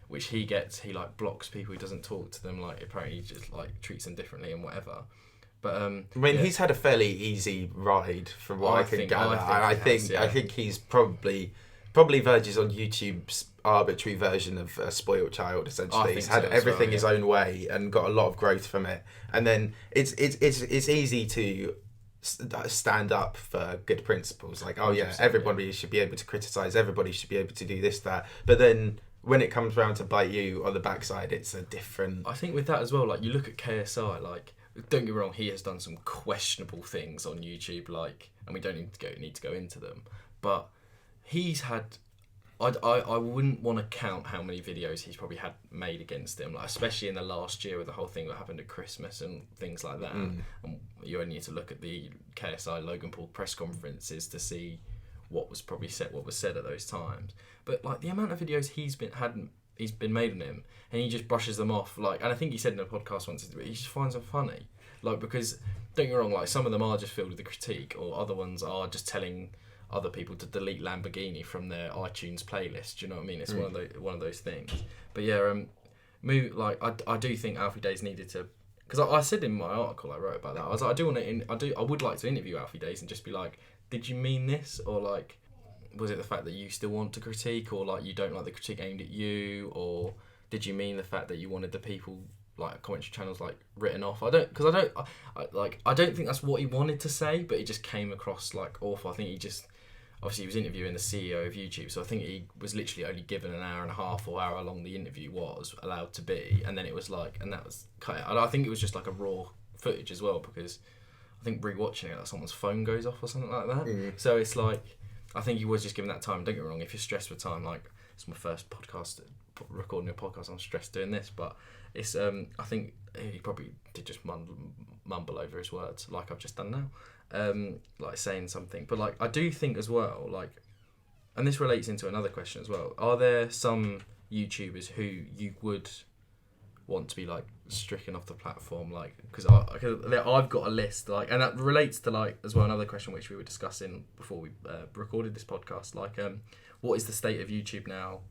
which he gets, he like blocks people, he doesn't talk to them, like apparently he just like treats them differently and whatever. But I mean, he's had a fairly easy ride from what I can gather. I think he's probably verges on YouTube's arbitrary version of a spoiled child. Essentially, he's had everything his own way and got a lot of growth from it. And then it's easy to stand up for good principles. Like, oh yeah, 100%, everybody should be able to criticize. Everybody should be able to do this, that. But then when it comes round to bite you on the backside, it's a different. I think with that as well, like you look at KSI, like don't get me wrong, he has done some questionable things on YouTube, like, and we don't need to go into them, but he's had. I wouldn't want to count how many videos he's probably had made against him, like especially in the last year with the whole thing that happened at Christmas and things like that. And you only need to look at the KSI Logan Paul press conferences to see what was said at those times. But like the amount of videos he's been made on him, and he just brushes them off. Like, and I think he said in a podcast once, he just finds them funny. Like, because don't get me wrong, like some of them are just filled with the critique, or other ones are just telling other people to delete Lamborghini from their iTunes playlist. Do you know what I mean? It's one of those things. But yeah, I do think Alfie Days needed to, because I said in my article I wrote about that, I was like, I would like to interview Alfie Days and just be like, did you mean this, or like, was it the fact that you still want to critique, or like you don't like the critique aimed at you, or did you mean the fact that you wanted the people like commentary channels like written off? I don't think that's what he wanted to say, but it just came across like awful. I think obviously he was interviewing the CEO of YouTube, so I think he was literally only given an hour and a half or hour long the interview was allowed to be, and then it was like, and that was cut out. I think it was just like a raw footage as well, because I think rewatching it, like someone's phone goes off or something like that. So it's like, I think he was just given that time. Don't get me wrong, if you're stressed with time, like it's my first podcast, recording a podcast, I'm stressed doing this, but it's I think he probably did just mumble over his words like I've just done now, like saying something. But like I do think as well, like, and this relates into another question as well, are there some YouTubers who you would want to be like stricken off the platform, like, because I've got a list, like, and that relates to like as well another question which we were discussing before we recorded this podcast, like what is the state of YouTube now?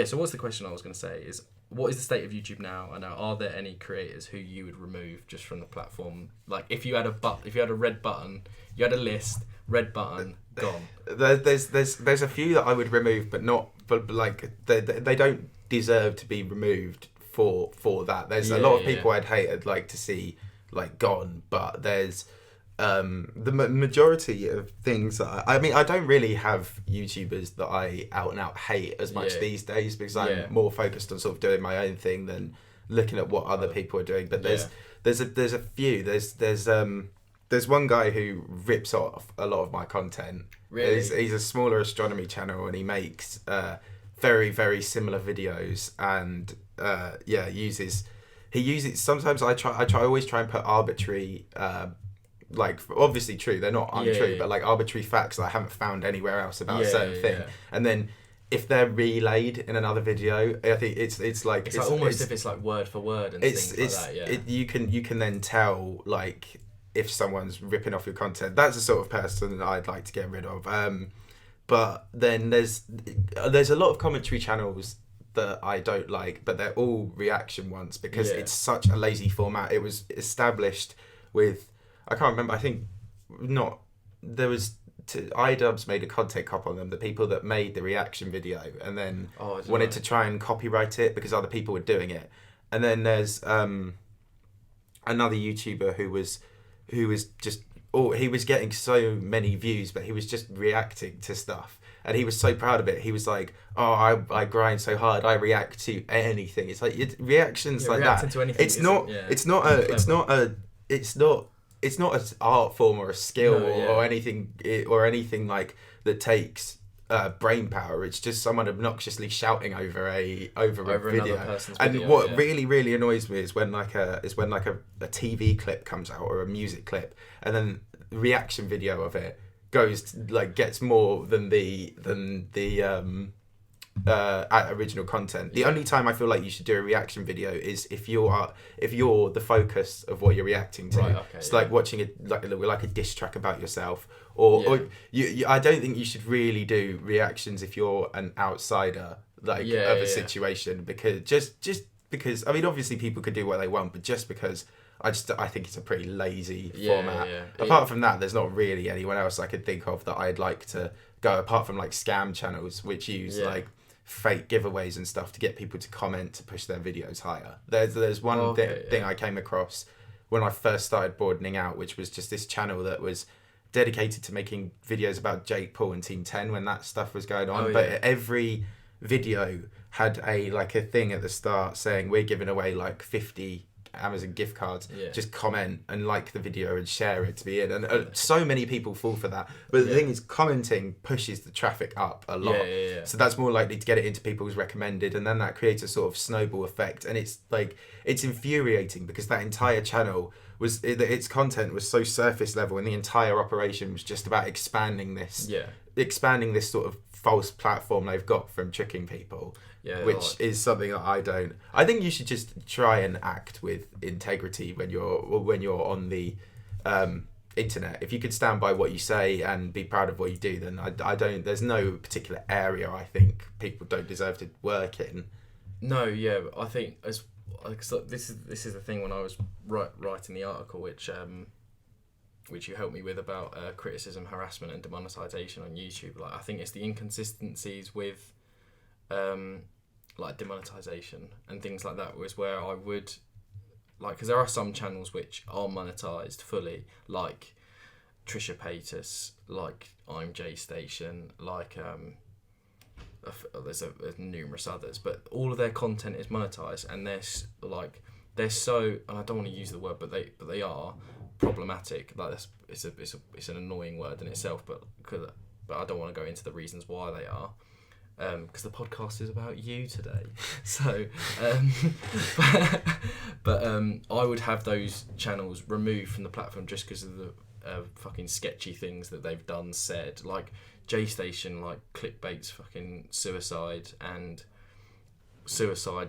So what's the question I was going to say is, what is the state of YouTube now, and are there any creators who you would remove just from the platform? Like if you had a red button, you had a list, red button, gone. There's a few that I would remove, but like they don't deserve to be removed for that. There's a lot of people I'd hate, I'd like to see like gone, but there's the majority of things that I don't really have YouTubers that I out and out hate as much these days, because I'm more focused on sort of doing my own thing than looking at what other people are doing. But there's a few. There's one guy who rips off a lot of my content. Really? He's a smaller astronomy channel, and he makes very, very similar videos, and he uses sometimes I always try and put arbitrary like obviously true, they're not untrue, but like arbitrary facts that I haven't found anywhere else about a certain thing, and then if they're relayed in another video, I think it's like almost if it's like word for word and things like that. You can then tell like if someone's ripping off your content. That's the sort of person that I'd like to get rid of. But then there's a lot of commentary channels that I don't like, but they're all reaction ones, because it's such a lazy format. It was established with, I can't remember, I think not, there was iDubbbz made a content cop on them, the people that made the reaction video, and then wanted to try and copyright it because other people were doing it. And then there's another YouTuber who was just, he was getting so many views, but he was just reacting to stuff, and he was so proud of it. He was like, I grind so hard, I react to anything. It's like reactions like that. To anything, it's not an art form or a skill or anything like that takes brain power. It's just someone obnoxiously shouting over a video. And what really, really annoys me is when like a TV clip comes out, or a music clip, and then the reaction video of it gets more than the original content. The only time I feel like you should do a reaction video is if you're the focus of what you're reacting to. It's like watching a diss track about yourself, or I don't think you should really do reactions if you're an outsider of a situation, because just because, I mean, obviously people could do what they want, but just because I think it's a pretty lazy format. Apart from that, there's not really anyone else I could think of that I'd like to go, apart from like scam channels which use like fake giveaways and stuff to get people to comment to push their videos higher. There's one thing I came across when I first started broadening out, which was just this channel that was dedicated to making videos about Jake Paul and Team 10 when that stuff was going on. But every video had a thing at the start saying we're giving away like 50 Amazon gift cards. Just comment and like the video and share it to be in, and so many people fall for that. But the thing is, commenting pushes the traffic up a lot, so that's more likely to get it into people's recommended, and then that creates a sort of snowball effect. And it's infuriating because that entire channel its content was so surface level, and the entire operation was just about expanding this sort of false platform they've got from tricking people. Which is something that I think you should just try and act with integrity when you're on the internet. If you could stand by what you say and be proud of what you do, then there's no particular area I think people don't deserve to work in. No, I think this is the thing when I was writing the article, which you helped me with about criticism, harassment, and demonetization on YouTube. Like, I think it's the inconsistencies with like demonetization and things like that was where I would because there are some channels which are monetized fully, like Trisha Paytas, like I'm J Station, like there's numerous others, but all of their content is monetized, and they're so, and I don't want to use the word, but they are problematic. Like it's an annoying word in itself, but I don't want to go into the reasons why they are. Because the podcast is about you today, so but I would have those channels removed from the platform just because of the fucking sketchy things that they've said, like J Station, like clickbait's fucking suicide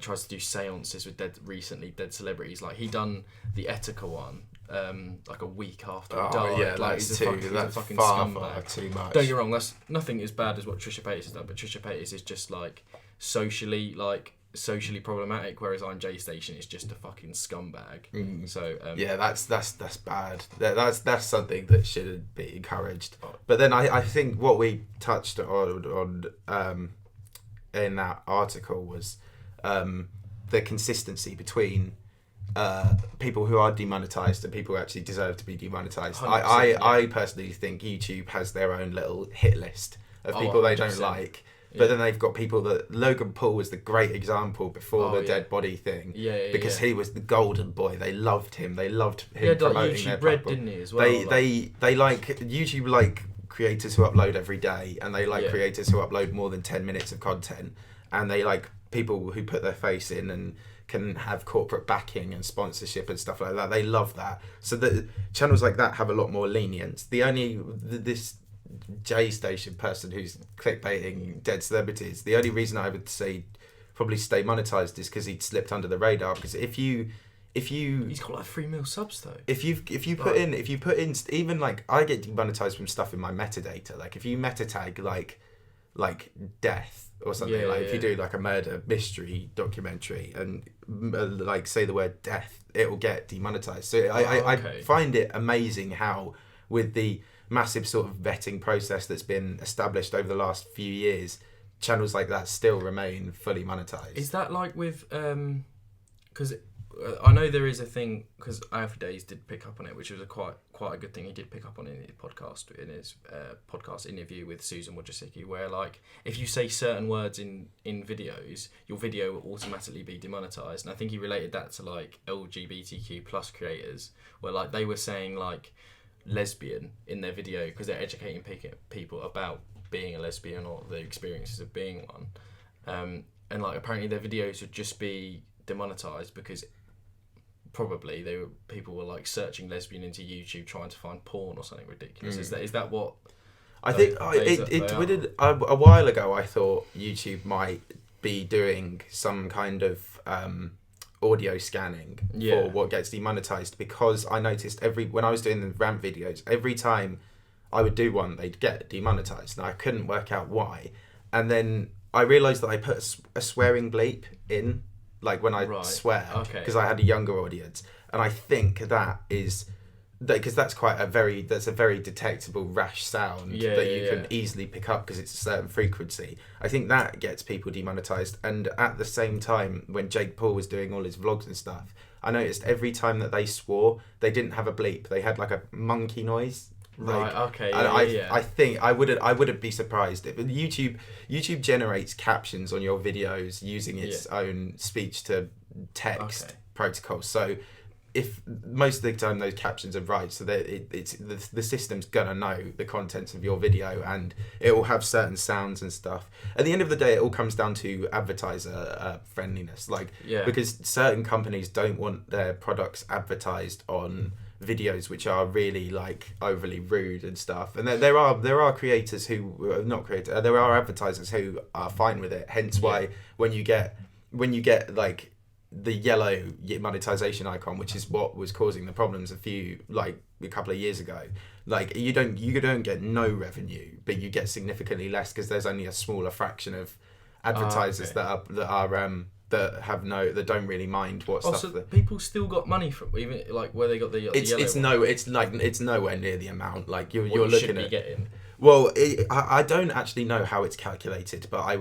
tries to do seances with recently dead celebrities. Like, he done the Etika one like a week after he died. Yeah, like, he's a fucking far too much. Don't get me wrong, that's nothing as bad as what Trisha Paytas has done, but Trisha Paytas is just like socially problematic, whereas I'm J Station is just a fucking scumbag. So that's bad. That's something that shouldn't be encouraged. But then I think what we touched on in that article was the consistency between people who are demonetized and people who actually deserve to be demonetized. I personally think YouTube has their own little hit list of people they don't like. But then they've got people that Logan Paul was the great example before the dead body thing. Because he was the golden boy. They loved him. They loved him promoting YouTube their Red, platform. didn't he, as well? They like YouTube like creators who upload every day, and they like creators who upload more than 10 minutes of content, and they like people who put their face in and can have corporate backing and sponsorship and stuff like that. They love that. So the channels like that have a lot more lenience. This J Station person who's clickbaiting dead celebrities, the only reason I would say probably stay monetized is because he'd slipped under the radar. Because if you he's got like 3 mil subs though. If you put in even like, I get demonetized from stuff in my metadata. Like if you meta tag like death or something, if you do like a murder mystery documentary and like say the word death, it will get demonetized. So I find it amazing how, with the massive sort of vetting process that's been established over the last few years, channels like that still remain fully monetized. Is that like with because I know there is a thing, because Alfred Days did pick up on it, which was quite a good thing. He did pick up on it in his podcast interview with Susan Wojcicki, where like if you say certain words in videos, your video will automatically be demonetized. And I think he related that to like LGBTQ plus creators, where like they were saying like lesbian in their video because they're educating people about being a lesbian or the experiences of being one, and like apparently their videos would just be demonetized because probably people were like searching lesbian into YouTube trying to find porn or something ridiculous. Is that what I think a while ago I thought YouTube might be doing some kind of audio scanning for what gets demonetized, because I noticed when I was doing the rant videos, every time I would do one they'd get demonetized, and I couldn't work out why. And then I realized that I put a swearing bleep in, like when I swear, because I had a younger audience, and I think that is because that's a very detectable rash sound that you can easily pick up because it's a certain frequency. I think that gets people demonetized. And at the same time, when Jake Paul was doing all his vlogs and stuff, I noticed every time that they swore, they didn't have a bleep. They had like a monkey noise. Right. Okay. And Yeah. I think I wouldn't be surprised if YouTube generates captions on your videos using its own speech to text protocol. So if most of the time those captions are right, so that it's the system's gonna know the contents of your video, and it will have certain sounds and stuff. At the end of the day, it all comes down to advertiser friendliness, because certain companies don't want their products advertised on videos which are really like overly rude and stuff. And there are creators who not creators, there are advertisers who are fine with it. Hence why when you get like the yellow monetization icon, which is what was causing the problems a couple of years ago, like you don't get no revenue, but you get significantly less because there's only a smaller fraction of advertisers that don't really mind what stuff. So people still got money from even like where they got the yellow. It's nowhere near the amount like you're you looking at. Getting. Well, I don't actually know how it's calculated, but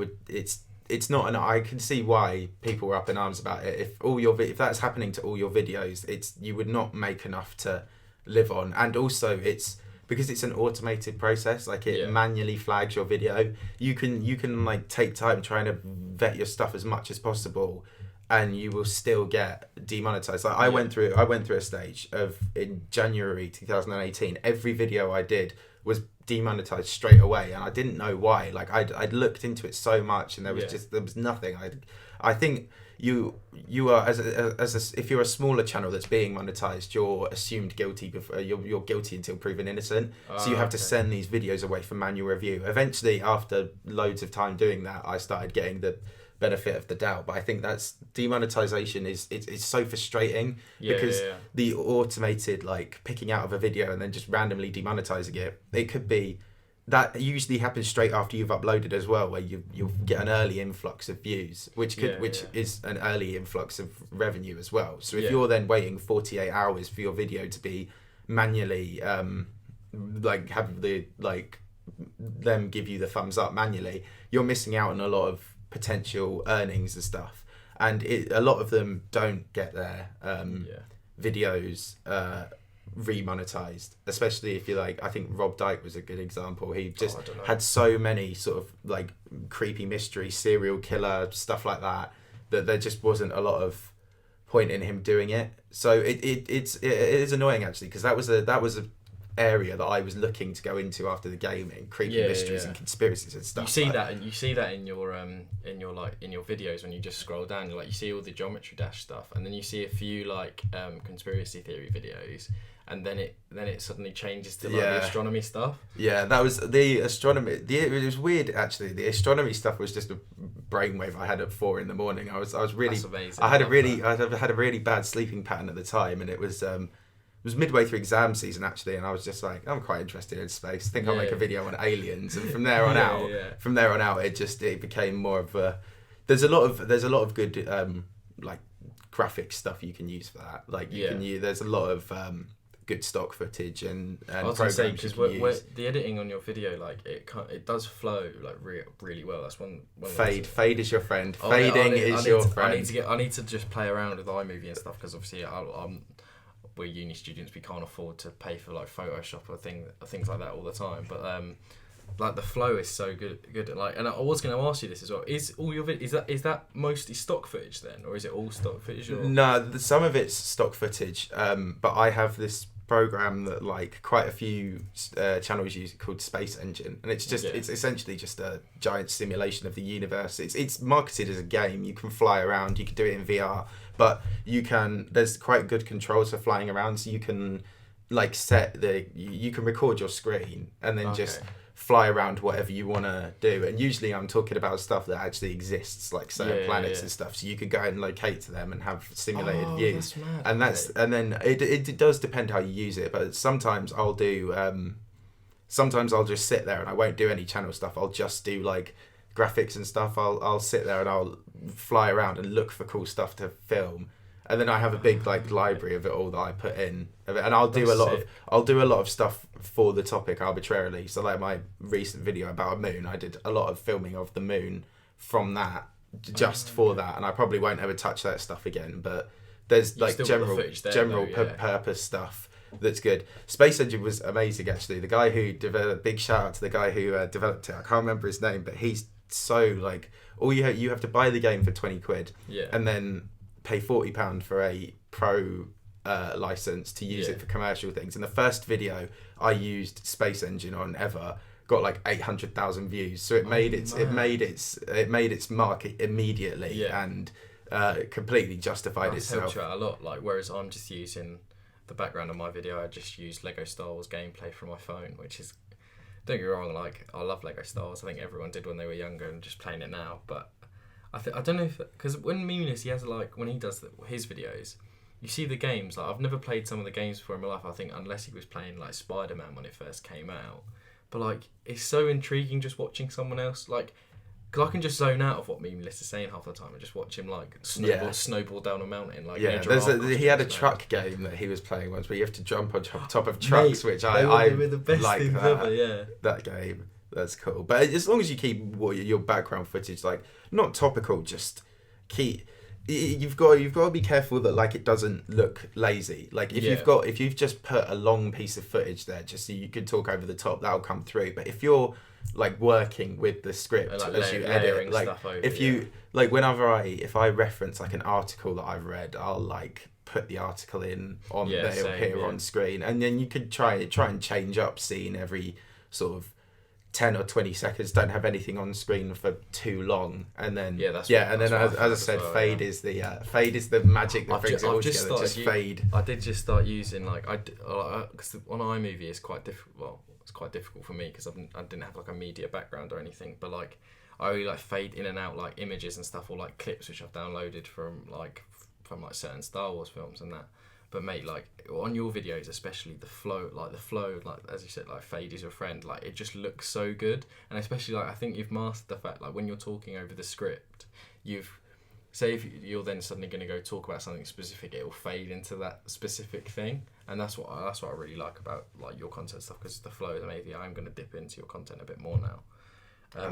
it's not, and I can see why people were up in arms about it. If that's happening to all your videos, you would not make enough to live on, and also it's because it's an automated process. Like it manually flags your video. You can like take time trying to vet your stuff as much as possible, and you will still get demonetized. Like I went through a stage of in January 2018. Every video I did was demonetized straight away, and I didn't know why. Like I'd looked into it so much, and there was nothing. I think you are if you're a smaller channel that's being monetized, you're assumed guilty before you're guilty until proven innocent. So you have to send these videos away for manual review. Eventually, after loads of time doing that, I started getting the benefit of the doubt. But I think that's demonetization it's so frustrating because the automated like picking out of a video and then just randomly demonetizing it could be that usually happens straight after you've uploaded as well, where you'll get an early influx of views, which is an early influx of revenue as well. So if you're then waiting 48 hours for your video to be manually like have the like them give you the thumbs up manually, you're missing out on a lot of potential earnings and stuff, and a lot of them don't get their videos remonetized, especially if you like. I think Rob Dyke was a good example. He just had so many sort of like creepy mystery serial killer stuff like that there just wasn't a lot of point in him doing it. So it is annoying actually, because that was a area that I was looking to go into after the gaming, creepy mysteries and conspiracies and stuff. You see that in your videos when you just scroll down. You see all the Geometry Dash stuff, and then you see a few like conspiracy theory videos, and then it suddenly changes to like the astronomy stuff. Yeah, that was the astronomy. It was weird actually. The astronomy stuff was just a brainwave I had at 4 a.m. I was really. That's amazing. I had a really bad sleeping pattern at the time, and it was midway through exam season actually, and I was just like, I'm quite interested in space. I think I'll make a video on aliens, and from there on out, it became more of a. There's a lot of good like graphic stuff you can use for that. Like you can use. There's a lot of good stock footage and programs because the editing on your video, like it does flow like really well. That's one fade is your friend. Fading is your friend. I need to just play around with iMovie and stuff, because obviously we're uni students, we can't afford to pay for like Photoshop or things like that all the time. But like the flow is so good. Like, and I was going to ask you this as well. Is all your is that mostly stock footage then, or is it all stock footage? Or? No, some of it's stock footage. But I have this program that like quite a few channels use called Space Engine, and it's essentially just a giant simulation of the universe. It's marketed as a game. You can fly around. You can do it in VR. But there's quite good controls for flying around, so you can like you can record your screen and then just fly around whatever you want to do. And usually I'm talking about stuff that actually exists, like certain planets and stuff, so you could go and locate to them and have simulated views. That's mad. And then it does depend how you use it, but sometimes I'll just sit there and I won't do any channel stuff. I'll just do like graphics and stuff. I'll sit there and I'll fly around and look for cool stuff to film, and then I have a big like library of it all that I put in, and I'll do a lot of stuff for the topic arbitrarily. So like my recent video about a moon, I did a lot of filming of the moon from that just for that, and I probably won't ever touch that stuff again. But there's You like still got the general footage there, general though, yeah. purpose stuff that's good. Space Engine was amazing, actually. The guy who developed, big shout out to the guy who developed it. I can't remember his name, but he's so like, all you have to buy the game for 20 quid, Yeah. and then pay £40 for a pro license to use Yeah. it for commercial things. And the first video I used Space Engine on ever got like 800,000 views, so it made its mark immediately, Yeah. and completely justified That's itself. helped you out a lot. Like, whereas I'm just using the background of my video, I just use Lego Star Wars gameplay from my phone, which is, don't get me wrong, like, I love Lego Star Wars. I think everyone did when they were younger, and just playing it now. But I don't know if, because when Meaningless, he has like, when he does his videos, you see the games. Like, I've never played some of the games before in my life, I think, unless he was playing like Spider-Man when it first came out. But like, it's so intriguing just watching someone else, like, because I can just zone out of what Meaningless is saying half the time and just watch him like snowball down a mountain. Like, yeah, he had a truck game that he was playing once, where you have to jump on top of trucks, which I were the best like things that. ever, yeah. That game, that's cool. But as long as you keep your background footage like not topical, just keep. You've got to be careful that like it doesn't look lazy. Like if you've just put a long piece of footage there just so you could talk over the top, that'll come through. But if you're like working with the script as you edit, like if you like if I reference like an article that I've read, I'll like put the article in on on screen, and then you could try and change up scene every sort of 10 or 20 seconds. Don't have anything on screen for too long, and then as I said, fade is the magic that brings it all together. Just fade. I did just start using like because on iMovie it's quite difficult. Well, it's quite difficult for me because I didn't have like a media background or anything. But like I really like fade in and out like images and stuff, or like clips which I've downloaded from certain Star Wars films and that. But mate, like on your videos, especially the flow, like as you said, like fade is your friend. Like it just looks so good, and especially like I think you've mastered the fact like when you're talking over the script, if you're then suddenly going to go talk about something specific, it will fade into that specific thing, and that's what I really like about like your content stuff, because the flow is amazing. I'm going to dip into your content a bit more now.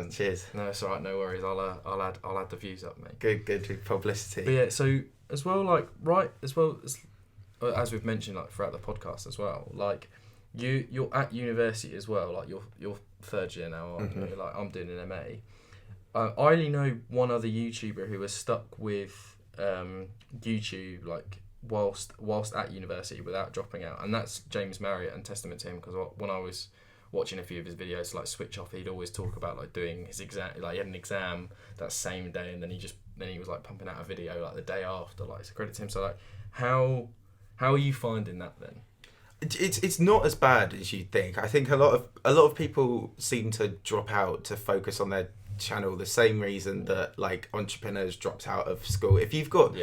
Cheers. No, it's alright. No worries. I'll add the views up, mate. Good publicity. But yeah, so as well, as we've mentioned like throughout the podcast as well, like you're at university as well, like you're third year now, aren't you? Like I'm doing an MA. I only know one other YouTuber who was stuck with YouTube like whilst at university without dropping out, and that's James Marriott, and testament to him, because when I was watching a few of his videos like switch off, he'd always talk about like doing his exam, like he had an exam that same day, and then he was like pumping out a video like the day after. Like, it's a credit to him. So like how are you finding that then? It's not as bad as you'd think. I think a lot of people seem to drop out to focus on their channel the same reason that like entrepreneurs dropped out of school. If you've got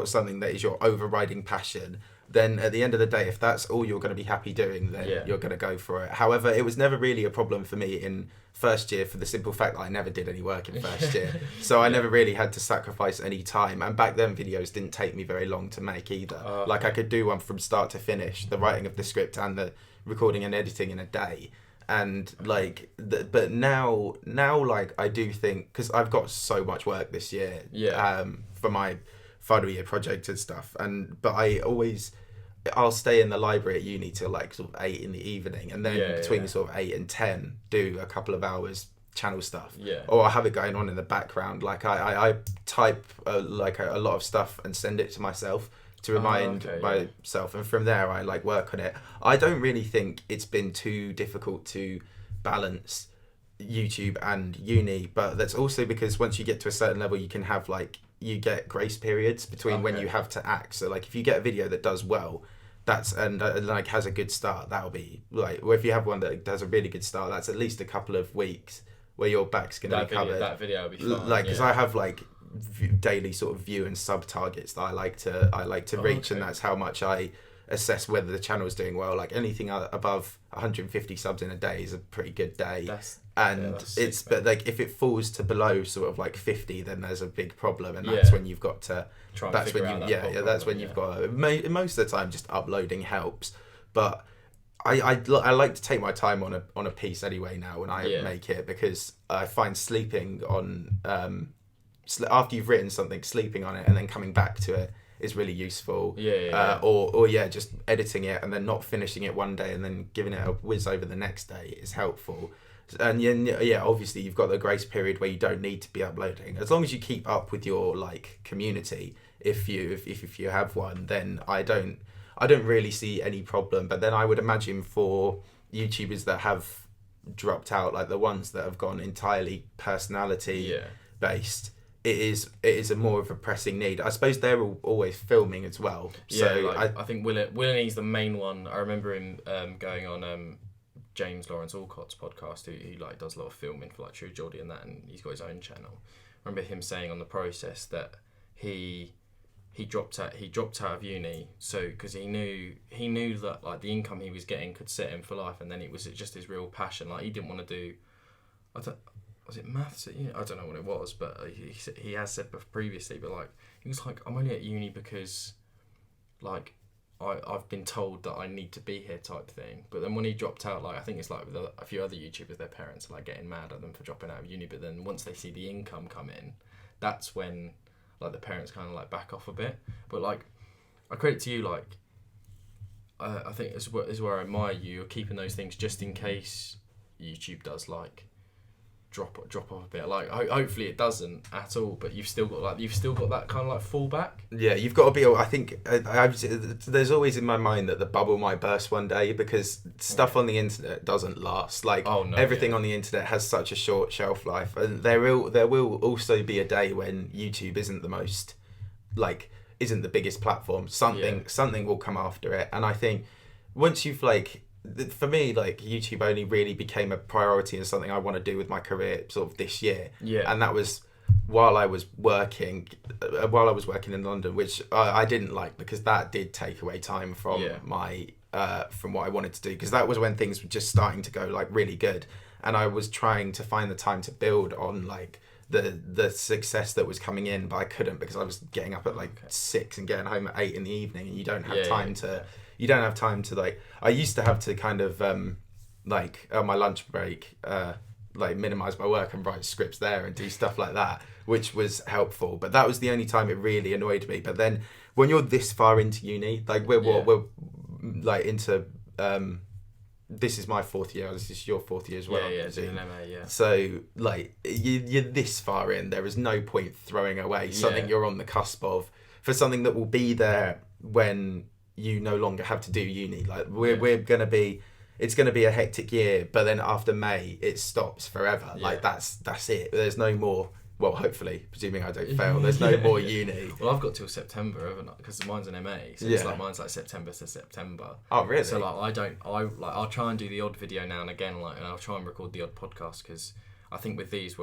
something that is your overriding passion, then at the end of the day, if that's all you're going to be happy doing, then you're going to go for it. However, it was never really a problem for me in first year, for the simple fact that I never did any work in first year. So I never really had to sacrifice any time. And back then, videos didn't take me very long to make either. Like I could do one from start to finish, the writing of the script and the recording and editing in a day. And like, but now like I do think, because I've got so much work this year for my final year project and stuff, but I'll stay in the library at uni till like sort of 8 in the evening, and then between sort of 8 and 10 do a couple of hours channel stuff, or I have it going on in the background. Like I type like a lot of stuff and send it to myself to remind myself, and from there I like work on it. I don't really think it's been too difficult to balance YouTube and uni, but that's also because once you get to a certain level, you can have like, you get grace periods between when you have to act. So like if you get a video that does well, and like has a good start, that'll be like, or if you have one that does a really good start, that's at least a couple of weeks where your back's gonna be covered. That video will be fine. Like, because I have like daily sort of view and sub targets that I like to reach, and that's how much I assess whether the channel is doing well. Like anything above 150 subs in a day is a pretty good day. But like if it falls to below sort of like 50, then there's a big problem, and that's when you've got to most of the time just uploading helps. But I like to take my time on a piece anyway now when I make it, because I find sleeping on after you've written something, sleeping on it and then coming back to it is really useful. Yeah. Or just editing it and then not finishing it one day and then giving it a whiz over the next day is helpful. And yeah, obviously you've got the grace period where you don't need to be uploading. As long as you keep up with your like community, if you have one, then I don't really see any problem. But then I would imagine for YouTubers that have dropped out, like the ones that have gone entirely personality based, it is a more of a pressing need. I suppose they're always filming as well. So I think Willie's the main one. I remember him going on James Lawrence Alcott's podcast, who like does a lot of filming for like True Geordie and that, and he's got his own channel. I remember him saying on the process that he dropped out of uni, so because he knew that like the income he was getting could set him for life, and then it was just his real passion. Like he didn't want to do, was it maths? I don't know what it was, but he has said previously, but like he was like, I'm only at uni because like I've been told that I need to be here type thing. But then when he dropped out, like I think it's like with a few other YouTubers, their parents are like getting mad at them for dropping out of uni, but then once they see the income come in, that's when like the parents kind of like back off a bit. But like I credit to you, like I think is where I admire you. You're keeping those things just in case YouTube does like drop off a bit. Like hopefully it doesn't at all, but you've still got that kind of like fallback. Yeah, you've got to be. I think there's always in my mind that the bubble might burst one day, because stuff on the internet doesn't last. Like everything on the internet has such a short shelf life, and there will also be a day when YouTube isn't the biggest platform. Something will come after it, and I think once you've like. For me, like YouTube only really became a priority and something I want to do with my career sort of this year. Yeah. And that was while I was working in London, which I didn't like, because that did take away time from my from what I wanted to do, because that was when things were just starting to go like really good, and I was trying to find the time to build on like the success that was coming in, but I couldn't, because I was getting up at like 6 and getting home at 8 in the evening, and you don't have time to. You don't have time to like. I used to have to kind of like on my lunch break, like minimize my work and write scripts there and do stuff like that, which was helpful. But that was the only time it really annoyed me. But then when you're this far into uni, like we're like into this is my 4th year. This is your 4th year as well. Doing MA, yeah. So like you're this far in. There is no point throwing away something you're on the cusp of for something that will be there when you no longer have to do uni. Like it's gonna be a hectic year, but then after May it stops forever. Like that's it. There's no more. Well, hopefully, presuming I don't fail, there's no more uni. Well, I've got till September, haven't I? Because mine's an MA, so it's like mine's like September to September. Oh, really? So like I'll try and do the odd video now and again, like, and I'll try and record the odd podcast, because I think with these,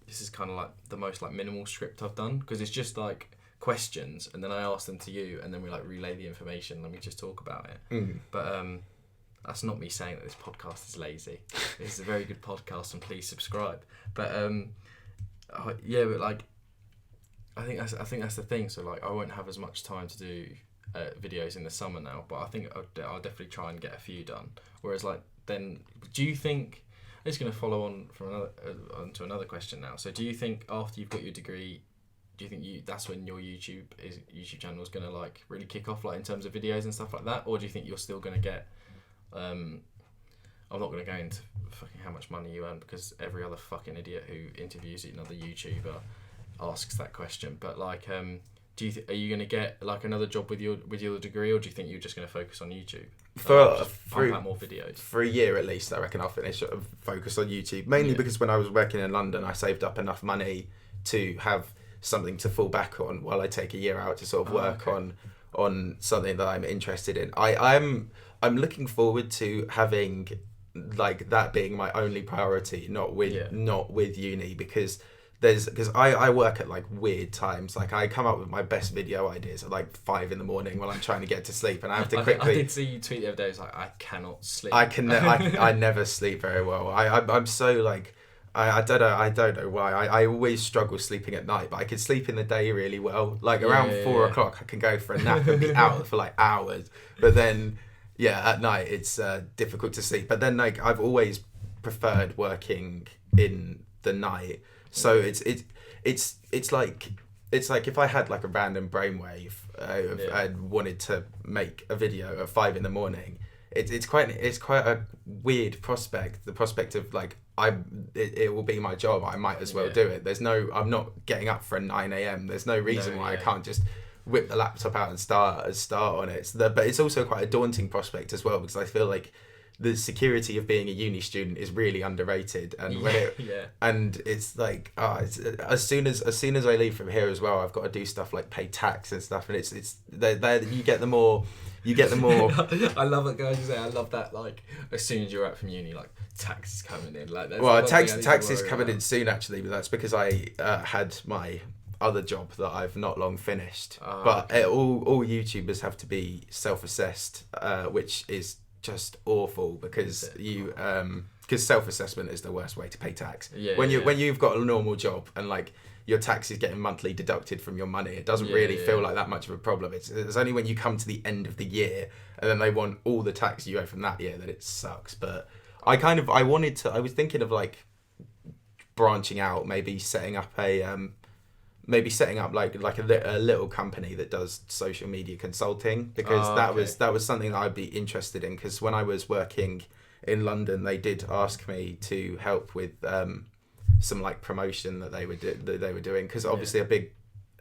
this is kind of like the most like minimal script I've done, because it's just like questions, and then I ask them to you, and then we like relay the information, and we just talk about it. But that's not me saying that this podcast is lazy. This is a very good podcast, and please subscribe. But but like I think that's the thing. So like I won't have as much time to do videos in the summer now, but I think I'll definitely try and get a few done. Whereas like then, do you think, it's going to follow on from onto another question now. So do you think after you've got your degree, do you think that's when your YouTube channel is going to like really kick off, like in terms of videos and stuff like that, or do you think you're still going to get I'm not going to go into fucking how much money you earn, because every other fucking idiot who interviews another YouTuber asks that question, but like are you going to get like another job with your degree, or do you think you're just going to focus on YouTube for more videos for a year at least? I reckon I'll finish focus on YouTube, mainly because when I was working in London, I saved up enough money to have something to fall back on while I take a year out to sort of work on something that I'm interested in. I'm looking forward to having like that being my only priority, not with uni, because I work at like weird times. Like I come up with my best video ideas at like 5 a.m. while I'm trying to get to sleep, and I have to quickly. I did see you tweet the other day. It's like, I cannot sleep. I never sleep very well. I'm so like. I don't know why. I always struggle sleeping at night, but I can sleep in the day really well. Like around 4 o'clock, I can go for a nap and be out for like hours. But then, at night it's difficult to sleep. But then, like, I've always preferred working in the night. So it's like it's like if I had like a random brainwave and wanted to make a video at 5 a.m, it's quite a weird prospect. The prospect of like it will be my job. I might as well do it. I'm not getting up for a 9 a.m. There's no reason why I can't just whip the laptop out and start on it. But it's also quite a daunting prospect as well, because I feel like the security of being a uni student is really underrated, and and it's like as soon as I leave from here as well, I've got to do stuff like pay tax and stuff, and it's you get the more I love it, guys. You say I love that. Like as soon as you're out from uni, like tax is coming in. Like tax is coming in soon actually, but that's because I had my other job that I've not long finished. All YouTubers have to be self-assessed, which is just awful, because because self-assessment is the worst way to pay tax. When you've got a normal job and like your tax is getting monthly deducted from your money, it doesn't really feel like that much of a problem. It's only when you come to the end of the year and then they want all the tax you owe from that year that it sucks. But I was thinking of like branching out, maybe setting up like a little company that does social media consulting, because that was something that I'd be interested in, because when I was working in London, they did ask me to help with some like promotion that they were doing, because obviously a big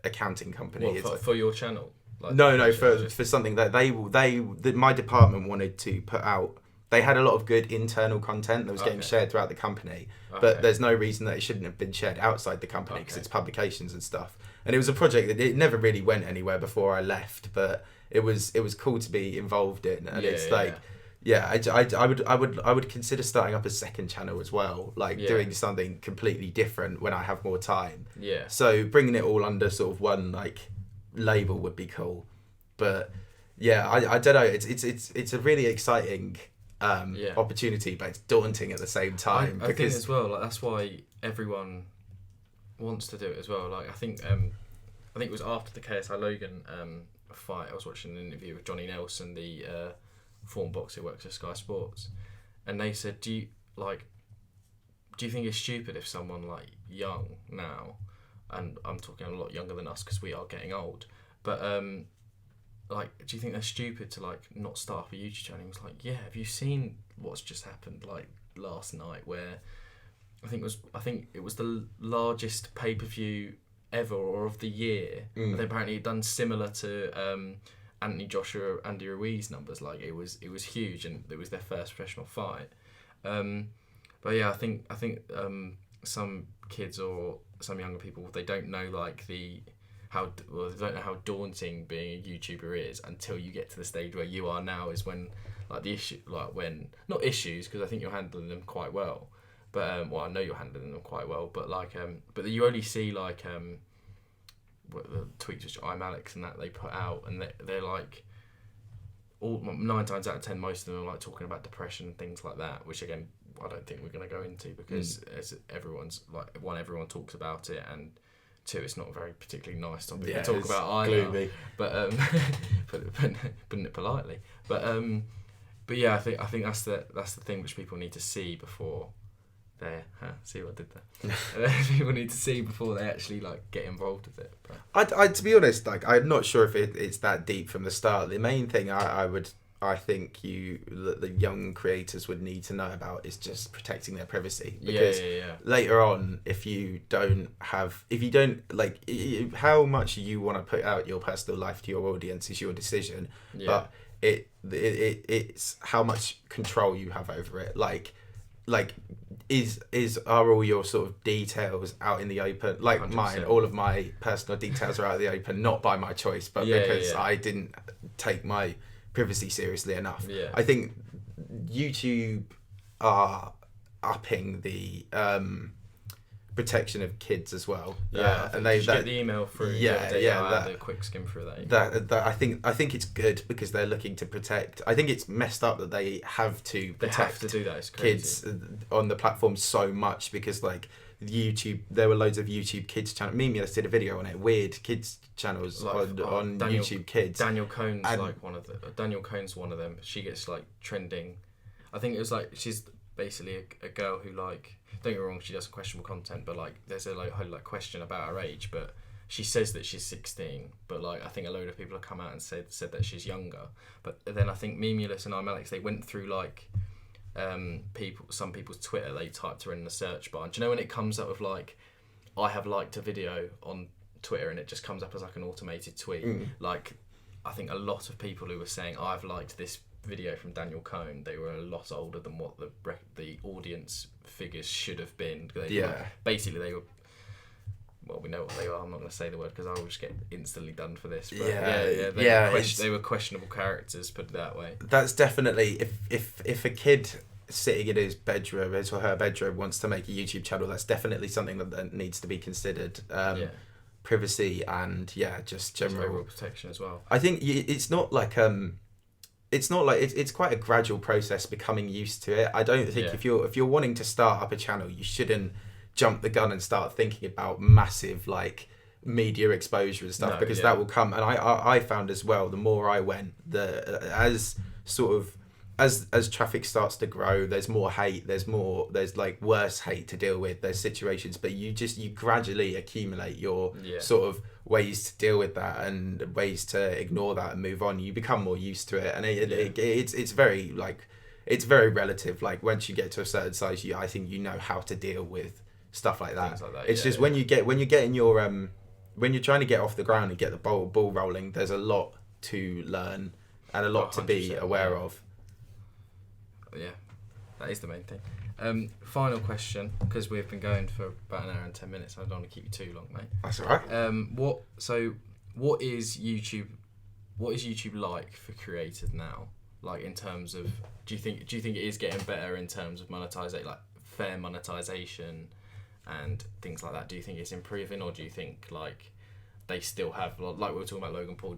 accounting company for your channel. Like for something that my department wanted to put out. They had a lot of good internal content that was getting shared throughout the company, but there's no reason that it shouldn't have been shared outside the company, because it's publications and stuff. And it was a project that it never really went anywhere before I left, but it was cool to be involved in. And I would consider starting up a second channel as well, like doing something completely different when I have more time. Yeah. So bringing it all under sort of one like label would be cool. But yeah, I don't know. It's a really exciting opportunity, but it's daunting at the same time. I think as well, like that's why everyone wants to do it as well. Like I think it was after the KSI Logan fight, I was watching an interview with Johnny Nelson, the former boxer who works at Sky Sports, and they said, do you think it's stupid if someone like young now, and I'm talking a lot younger than us because we are getting old, but like, do you think they're stupid to like not start up a YouTube channel? He was like, yeah, have you seen what's just happened like last night, where I think it was the largest pay-per-view ever or of the year. They apparently had done similar to Anthony Joshua, Andy Ruiz numbers. Like it was huge, and it was their first professional fight. But yeah, I think some kids or some younger people, they don't know like they don't know how daunting being a YouTuber is until you get to the stage where you are now, is when like the issue, like when, not issues, because I think you're handling them quite well, but I know you're handling them quite well, but like but you only see like what the tweets which I'm Alex and that they put out, and they're like, all 9 times out of 10 most of them are like talking about depression and things like that, which again I don't think we're going to go into, because everyone's like, one, everyone talks about it, and two, it's not a very particularly nice topic to talk about either. Gloomy. But putting it politely. But yeah, I think that's the thing which people need to see before they see what I did there. People need to see before they actually like get involved with it. But I to be honest, like I'm not sure if it's that deep from the start. The main thing I think the young creators would need to know about is just protecting their privacy, because later on, if you don't like how much you want to put out your personal life to your audience is your decision, but it's how much control you have over it. Like are all your sort of details out in the open? Like 100%. Mine, all of my personal details are out in the open, not by my choice, but because I didn't take my privacy seriously enough. I think YouTube are upping the protection of kids as well. And they get the email through. The quick skim through that. I think it's good, because they're looking to protect. I think it's messed up that they have to protect do that. It's crazy. Kids on the platform so much, because like YouTube, there were loads of YouTube kids channels. Mimi did a video on it. Weird kids channels like, on YouTube Kids. Daniel Cohn's Daniel Cohn's one of them. She gets like trending. I think it was like, she's basically a girl who like, don't get me wrong, she does questionable content, but like there's a like whole like question about her age, but she says that she's 16, but like I think a load of people have come out and said that she's younger. But then I think Memulus and I'm Alex, they went through like some people's Twitter, they typed her in the search bar. And do you know when it comes up with like, I have liked a video on Twitter and it just comes up as like an automated tweet. Like I think a lot of people who were saying I've liked this video from Daniel Cohn, they were a lot older than what the audience figures should have been. Basically they were, well, we know what they are. I'm not going to say the word because I will just get instantly done for this. But they were questionable characters, put it that way. That's definitely, if a kid sitting in his bedroom, his or her bedroom, wants to make a YouTube channel, that's definitely something that needs to be considered. Privacy and just general protection as well. I think it's not like it's quite a gradual process becoming used to it. I don't think if you're wanting to start up a channel, you shouldn't jump the gun and start thinking about massive like media exposure and stuff, because that will come. And I found as well, the more I went, as traffic starts to grow, there's more hate, there's like worse hate to deal with, there's situations, but you gradually accumulate your sort of ways to deal with that and ways to ignore that and move on. You become more used to it, and it's very like, it's very relative. Like once you get to a certain size, I think you know how to deal with stuff like that. It's just when you get in your when you're trying to get off the ground and get the ball rolling, there's a lot to learn and a lot to be aware of. Yeah, that is the main thing. Final question, because we've been going for about an hour and 10 minutes. I don't want to keep you too long, mate. That's all right. What is YouTube like for creators now? Like in terms of, do you think it is getting better in terms of monetization, like fair monetization and things like that? Do you think it's improving, or do you think like they still have, like we were talking about Logan Paul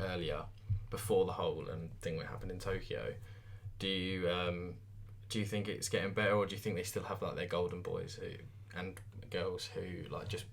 earlier, before the whole thing that happened in Tokyo? Do you think it's getting better, or do you think they still have like their golden boys and girls who like just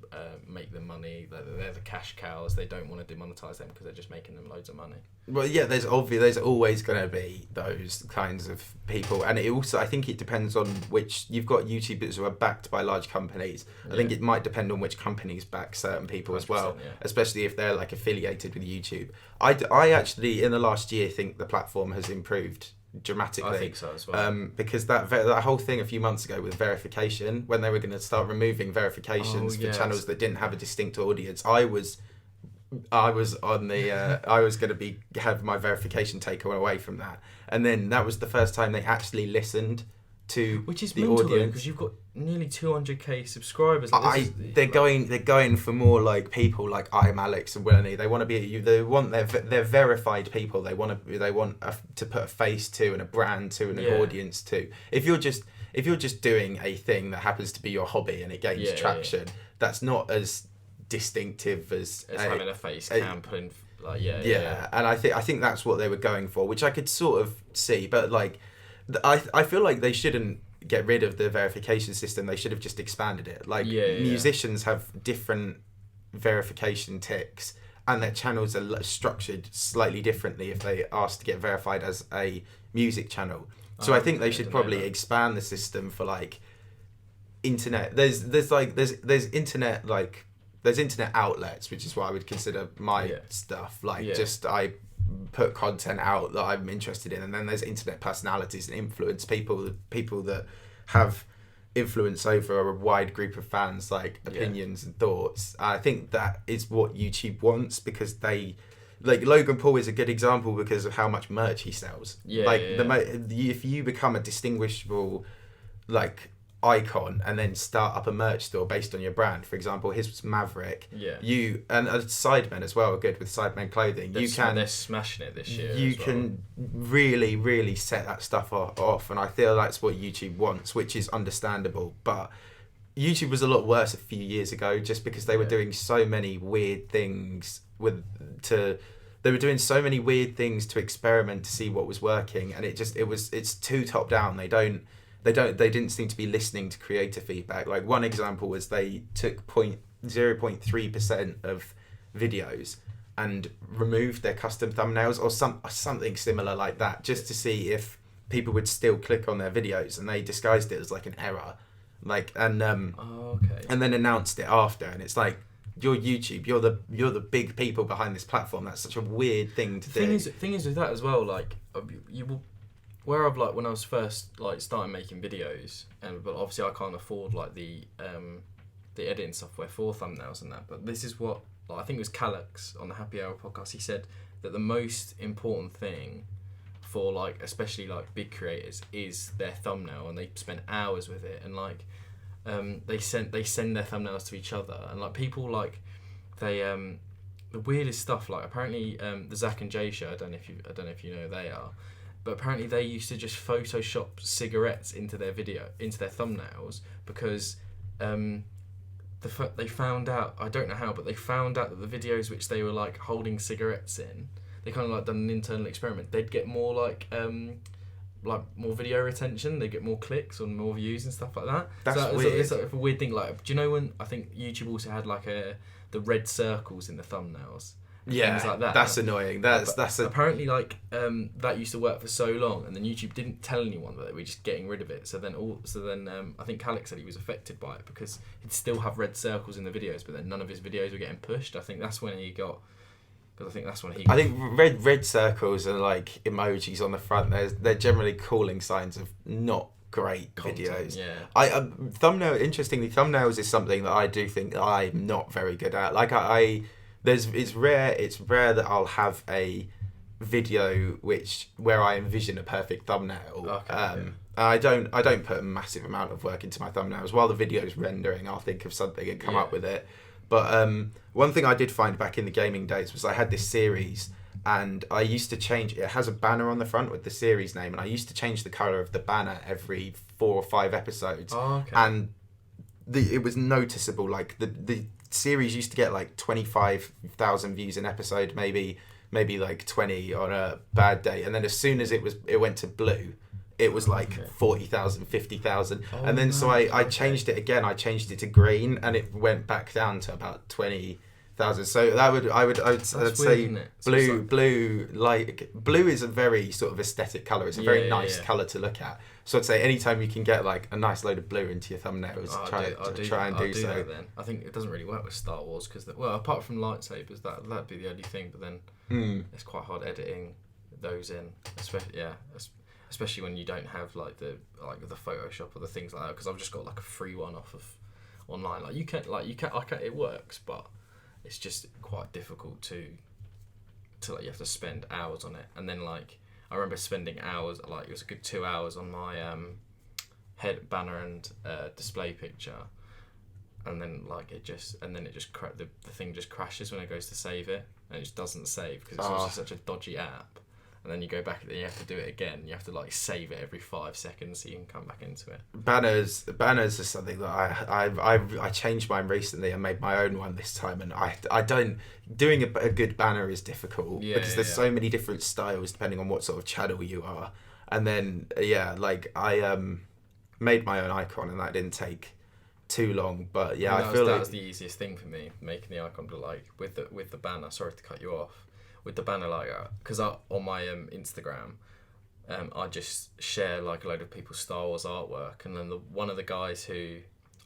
make the money? They're the cash cows. They don't want to demonetize them because they're just making them loads of money. Well, yeah, there's always going to be those kinds of people, and it also, I think it depends on which. You've got YouTubers who are backed by large companies. I think it might depend on which companies back certain people as well, especially if they're like affiliated with YouTube. I actually in the last year think the platform has improved dramatically. I think so as well. Because that whole thing a few months ago with verification, when they were going to start removing verifications for channels that didn't have a distinct audience, I was on the I was going to have my verification taken away from that, and then that was the first time they actually listened to which is the audience, because you've got nearly 200k subscribers. They're going for more like people like I'm Alex and Willany. They want to be they're verified people. They want to put a face to and a brand to and an audience to. If you're just doing a thing that happens to be your hobby and it gains traction, that's not as distinctive as having a face cam and and I think that's what they were going for, which I could sort of see, but like I feel like they shouldn't get rid of the verification system. They should have just expanded it. Like musicians have different verification ticks, and their channels are structured slightly differently if they ask to get verified as a music channel. So I think they should probably expand the system for like internet. There's internet, like there's internet outlets, which is what I would consider my stuff. Like just I put content out that I'm interested in, and then there's internet personalities and influence people that have influence over a wide group of fans, like opinions and thoughts. I think that is what YouTube wants, because they, like Logan Paul is a good example because of how much merch he sells. If you become a distinguishable like icon and then start up a merch store based on your brand, for example his was Maverick, you and Sidemen as well are good with Sidemen clothing. They're smashing it this year. You can really set that stuff off, and I feel that's what YouTube wants, which is understandable. But YouTube was a lot worse a few years ago, just because they were doing so many weird things to experiment to see what was working, and it's too top down. They didn't seem to be listening to creator feedback. Like one example was they took 0.3% of videos and removed their custom thumbnails or something similar like that, just to see if people would still click on their videos, and they disguised it as like an error, and then announced it after. And it's like, you're YouTube. You're the big people behind this platform. That's such a weird thing to do. Thing is with that as well. Like you will, where I've like when I was first like starting making videos, but obviously I can't afford like the editing software for thumbnails and that. But this is what like, I think it was Calix on the Happy Hour podcast. He said that the most important thing for like especially like big creators is their thumbnail, and they spend hours with it, and like they send their thumbnails to each other, and like people like they the weirdest stuff, like apparently the Zach and Jay show, I don't know if you know who they are, but apparently they used to just Photoshop cigarettes into their thumbnails because they found out, I don't know how, but they found out that the videos which they were like holding cigarettes in, they kind of like done an internal experiment. They'd get more like more video retention. They get more clicks or more views and stuff like that. That's weird. It's like a weird thing. Like, do you know when I think YouTube also had like the red circles in the thumbnails? Yeah, things like that. That's annoying. That's apparently like that used to work for so long, and then YouTube didn't tell anyone that they were just getting rid of it. So then I think Calix said he was affected by it because he'd still have red circles in the videos, but then none of his videos were getting pushed. I think that's when he got. Because I think that's when he. I think red circles and like emojis on the front. They're generally calling signs of not great content, videos. Yeah. Interestingly, thumbnails is something that I do think I'm not very good at. Like it's rare that I'll have a video where I envision a perfect thumbnail. Okay, I don't put a massive amount of work into my thumbnails. While the video's rendering, I'll think of something and come up with it. But one thing I did find back in the gaming days was I had this series, and I used to change. It has a banner on the front with the series name, and I used to change the color of the banner every 4 or 5 episodes. Oh, okay. And it was noticeable. Like the series used to get like 25,000 views an episode, maybe like 20 on a bad day, and then as soon as it went to blue, it was like 40,000, 50,000, and then so I changed it again. I changed it to green, and it went back down to about 20,000. So I would say blue is a very sort of aesthetic color. It's a very nice color to look at. So I'd say anytime you can get like a nice load of blue into your thumbnails, try and do so. That then I think it doesn't really work with Star Wars because apart from lightsabers, that'd be the only thing. But then it's quite hard editing those in, especially when you don't have like the Photoshop or the things like that. Because I've just got like a free one off of online. It works, but it's just quite difficult to like you have to spend hours on it, and then like. I remember spending hours, like it was a good 2 hours on my head banner and display picture, and then the thing just crashes when it goes to save it, and it just doesn't save because it's also such a dodgy app. And then you go back and you have to do it again. You have to like save it every 5 seconds so you can come back into it. Banners is something that I changed mine recently and made my own one this time. And I don't doing a good banner is difficult because there's so many different styles depending on what sort of channel you are. And then I made my own icon, and that didn't take too long. But I feel that was the easiest thing for me, making the icon. But like with the banner, sorry to cut you off. With the banner, like, because on my Instagram, I just share like a load of people's Star Wars artwork, and then one of the guys who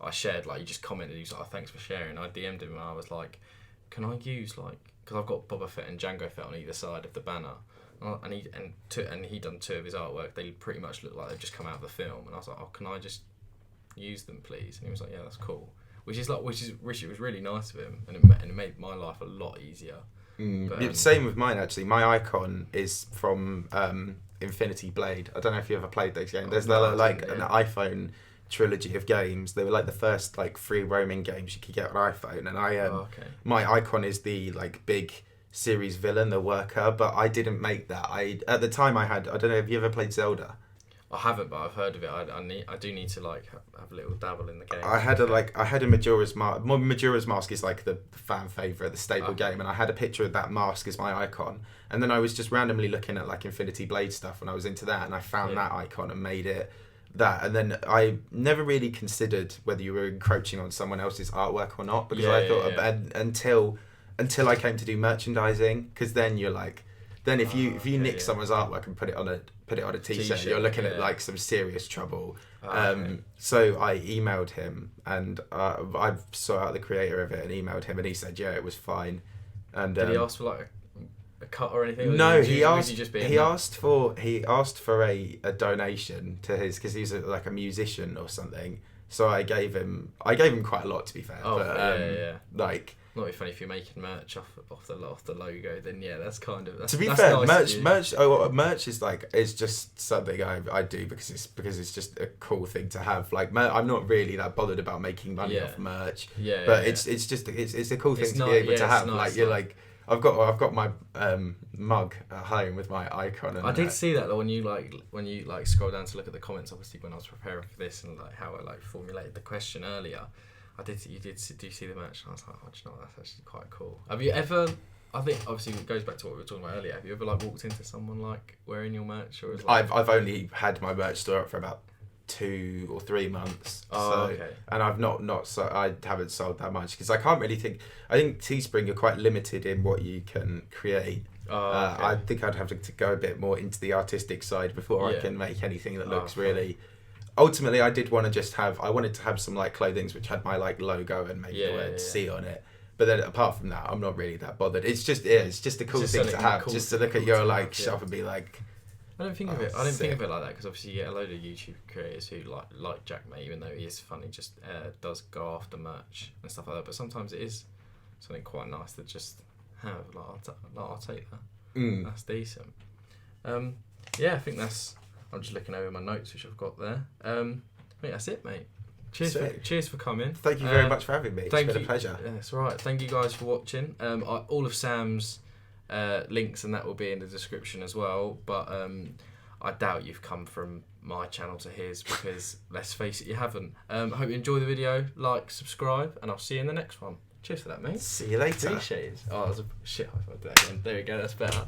I shared, like, he just commented, he was like, "Oh, thanks for sharing." I DM'd him and I was like, "Can I use because I've got Boba Fett and Jango Fett on either side of the banner," and he'd done 2 of his artwork. They pretty much looked like they've just come out of the film, and I was like, "Oh, can I just use them, please?" And he was like, "Yeah, that's cool," which was really nice of him, and it made my life a lot easier. But, same with mine actually. My icon is from Infinity Blade. I don't know if you ever played those games. There's an iPhone trilogy of games. They were like the first like free roaming games you could get on iPhone. And my icon is the like big series villain, the worker. But I didn't make that. At the time I don't know. Have you ever played Zelda? I haven't, but I've heard of it. I do need to like have a little dabble in the game. I had a Majora's Mask. Majora's Mask is like the fan favorite, the staple game, and I had a picture of that mask as my icon. And then I was just randomly looking at like Infinity Blade stuff, and I was into that, and I found that icon and made it that. And then I never really considered whether you were encroaching on someone else's artwork or not, because I thought until I came to do merchandising, because then you're like. Then if you nick yeah. someone's artwork and put it on a t-shirt, you're looking at like some serious trouble. Okay. So I emailed him, and I saw out the creator of it and emailed him, and he said yeah, it was fine. And did he ask for like a cut or anything? Or no, he asked for a donation to his, because he's like a musician or something. So I gave him quite a lot, to be fair. Oh, but, yeah. Like, not be funny if you're making merch off the logo. Then yeah, that's kind of. To be that's fair, nice merch is just something I do because it's just a cool thing to have. Like, I'm not really that bothered about making money off merch. Yeah. But it's a cool thing to be able to have. Nice, like, you're like, I've got my mug at home with my icon. And I did see that though, when you scroll down to look at the comments. Obviously, when I was preparing for this and like how I like formulated the question earlier, do you see the merch? And I was like, oh, do you know what? That's actually quite cool. Have you ever? I think obviously it goes back to what we were talking about earlier. Have you ever like walked into someone like wearing your merch, or is like... I've only had my merch store up for about 2 or 3 months. Okay. And I've I haven't sold that much because I can't really think. I think Teespring are quite limited in what you can create. Okay. I think I'd have to go a bit more into the artistic side before I can make anything that looks really. Ultimately, I wanted to have some like clothings which had my like logo and maybe the word C on it. But then apart from that, I'm not really that bothered. It's just a cool thing to have, just to look at your like shop and be like. I don't think of it. I don't think of it like that because obviously you get a load of YouTube creators who like Jack May, even though he is funny, just does go after merch and stuff like that. But sometimes it is something quite nice to just have. I'll take that. That's decent. Yeah, I think that's. I'm just looking over my notes which I've got there. Mate, that's it, mate. Cheers for coming. Thank you very much for having me. It's been a pleasure. Yeah, that's all right. Thank you guys for watching. All of Sam's links and that will be in the description as well. But I doubt you've come from my channel to his because let's face it, you haven't. Hope you enjoy the video. Like, subscribe, and I'll see you in the next one. Cheers for that, mate. See you later. Appreciate it. Oh, that was a shit high five there again. There we go. That's better.